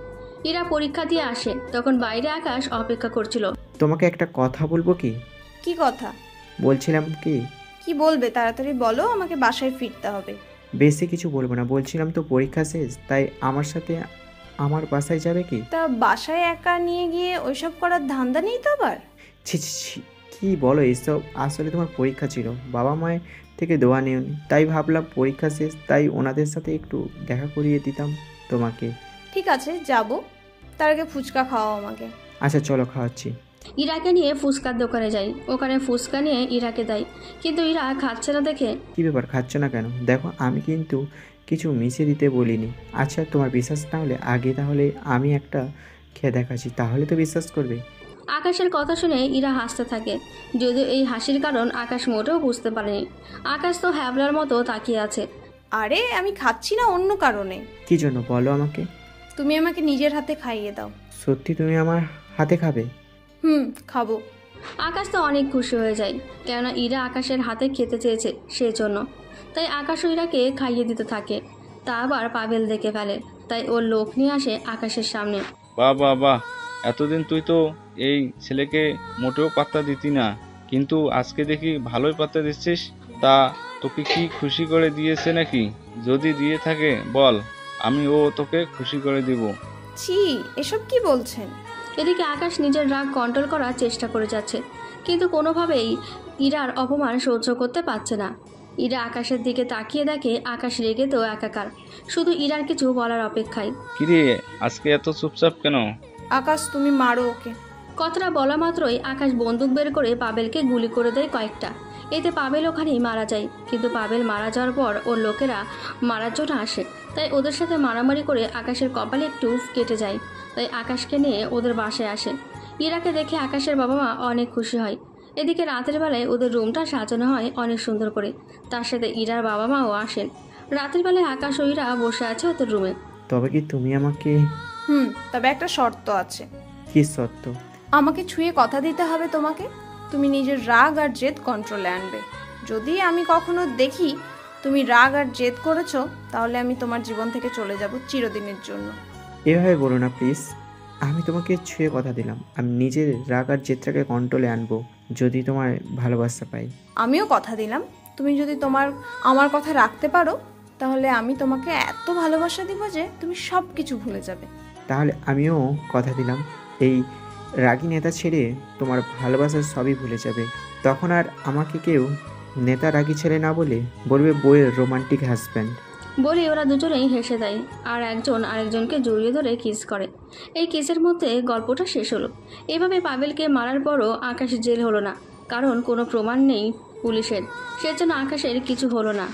ইরা পরীক্ষা দিয়ে আসে, তখন বাইরে আকাশ অপেক্ষা করছিল। তোমাকে একটা কথা বলবো কি? কি কথা? বলছিলাম কি বলবে, তাড়াতাড়ি বলো, আমাকে বাসায় ফিরতে হবে। বেশি কিছু বলবো না, বলছিলাম তো পরীক্ষা শেষ, তাই আমার সাথে আমার বাসায় যাবে কি? তা বাসায় একা নিয়ে গিয়ে ওইসব করার ধান্দা নেই তো আবার? ছি ছি ছি, কি বলো এইসব? আসলে তোমার পরীক্ষা ছিল, বাবা মায়ের থেকে দোয়া নেওনি, তাই ভাবলাম পরীক্ষা শেষ, তাই ওনাদের সাথে একটু দেখা করিয়ে দিতাম তোমাকে। ঠিক আছে, যাব। তার আগে ফুচকা খাওয়াও আমাকে। আচ্ছা চলো, খাওয়াচ্ছি। ইরাকে নিয়ে ফুচকার দোকানে যাই। ওখানে ফুচকা নিয়ে ইরাকে দেয়, কিন্তু ইরা খাচ্ছে না দেখে। কি ব্যাপার, খাচ্ছ না কেন? দেখো আমি কিন্তু কিছু মিশিয়ে দিতে বলিনি। আচ্ছা তোমার বিশ্বাস না হলে আগে তাহলে আমি একটা খেয়ে দেখাচ্ছি, তাহলে তো বিশ্বাস করবে। আকাশের কথা শুনে ইরা হাসতে থাকে, যদিও এই হাসির কারণ আকাশ মোটেও বুঝতে পারেনি। আকাশ তো হ্যাবলার মতো তাকিয়ে আছে। আরে আমি খাচ্ছি না অন্য কারণে। কি জন্য বলো আমাকে? তুমি আমাকে নিজের হাতে খাইয়ে দাও। সত্যি তুমি আমার হাতে খাবে? খাবো। আকাশ তো অনেক খুশি হয়ে যায়, কেননা ইরা আকাশের হাতে খেতে চেয়েছে সেই জন্য। তাই আকাশ ইরাকে খাইয়ে দিতে থাকে। তা আবার পাবেল দেখে ফেলে, তাই ওর লোক নিয়ে আসে আকাশের সামনে। বাহ বাহ বাহ, এতদিন তুই তো এই ছেলেকে মোটেও পাত্তা দিতি না, কিন্তু আজকে দেখি ভালোই পাত্তা দিচ্ছিস। তা তোকে কি খুশি করে দিয়েছে নাকি? যদি দিয়ে থাকে বল, আমি ও তোকে খুশি করে দিব। ছি, এসব কি বলছেন? এদিকে আকাশ নিজের রাগ কন্ট্রোল করার চেষ্টা করে যাচ্ছে, কিন্তু কোনোভাবেই ইরার অপমান সহ্য করতে পারছে না। ইরা আকাশের দিকে তাকিয়ে দেখে আকাশ রেগে তো একাকার, শুধু ইরার কিছু বলার অপেক্ষায়। কিরে, আজকে এত চুপচাপ কেন? আকাশ, তুমি মারো ওকে। কথাটা বলা মাত্রই আকাশ বন্দুক বের করে পাবেলকে গুলি করে দেয় কয়েকটা। এতে পাবেল ওখানেই মারা যায়। কিন্তু পাবেল মারা যাওয়ার পর ওর লোকেরা মারার জন্য আসে, তাই ওদের সাথে মারামারি করে আকাশের কপালে একটু কেটে যায়। তাই আকাশকে নিয়ে ওদের বাসায় আসে। ইরাকে দেখে আকাশের বাবা মা অনেক খুশি হয়। এদিকে রাতের বেলায় ওদের রুমটা সাজানো হয় অনেক সুন্দর করে। তার সাথে ইরার বাবা মাও আসেন। রাতের বেলায় আকাশ ও ইরা বসে আছে ওদের রুমে। তবে কি তুমি আমাকে? তবে একটা শর্ত আছে। কি শর্ত? আমাকে ছুঁয়ে কথা দিতে হবে তোমাকে। তুমি নিজের রাগ আর জেদ কন্ট্রোলে আনবে। যদি আমি কখনো দেখি তুমি রাগ আর জেদ করেছো, তাহলে আমি তোমার জীবন থেকে চলে যাব চিরদিনের জন্য। এভাবে বলো না প্লিজ। আমি তোমাকে ছুঁয়ে কথা দিলাম, আমি নিজের রাগ আর জেদটাকে কন্ট্রোলে আনবো যদি তোমার ভালোবাসা পাই। আমিও কথা দিলাম, তুমি যদি আমার কথা রাখতে পারো তাহলে আমি তোমাকে এত ভালোবাসা দিব যে তুমি সব কিছু ভুলে যাবে। তাহলে আমিও কথা দিলাম, এই রাগী নেতা ছেড়ে তোমার ভালোবাসার সবই ভুলে যাবে। তখন আর আমাকে কেউ নেতা রাগী ছেলে না বলবে বইয়ের রোমান্টিক হাজব্যান্ড। বলে ওরা দুজনেই হেসে দেয় আর একজন আরেকজনকে জড়িয়ে ধরে কিস করে। এই কিসের মধ্যে গল্পটা শেষ হলো। এভাবে পাভেলকে মারার পরও আকাশ জেল হলো না, কারণ কোনো প্রমাণ নেই পুলিশের, সেজন্য আকাশের কিছু হলো না।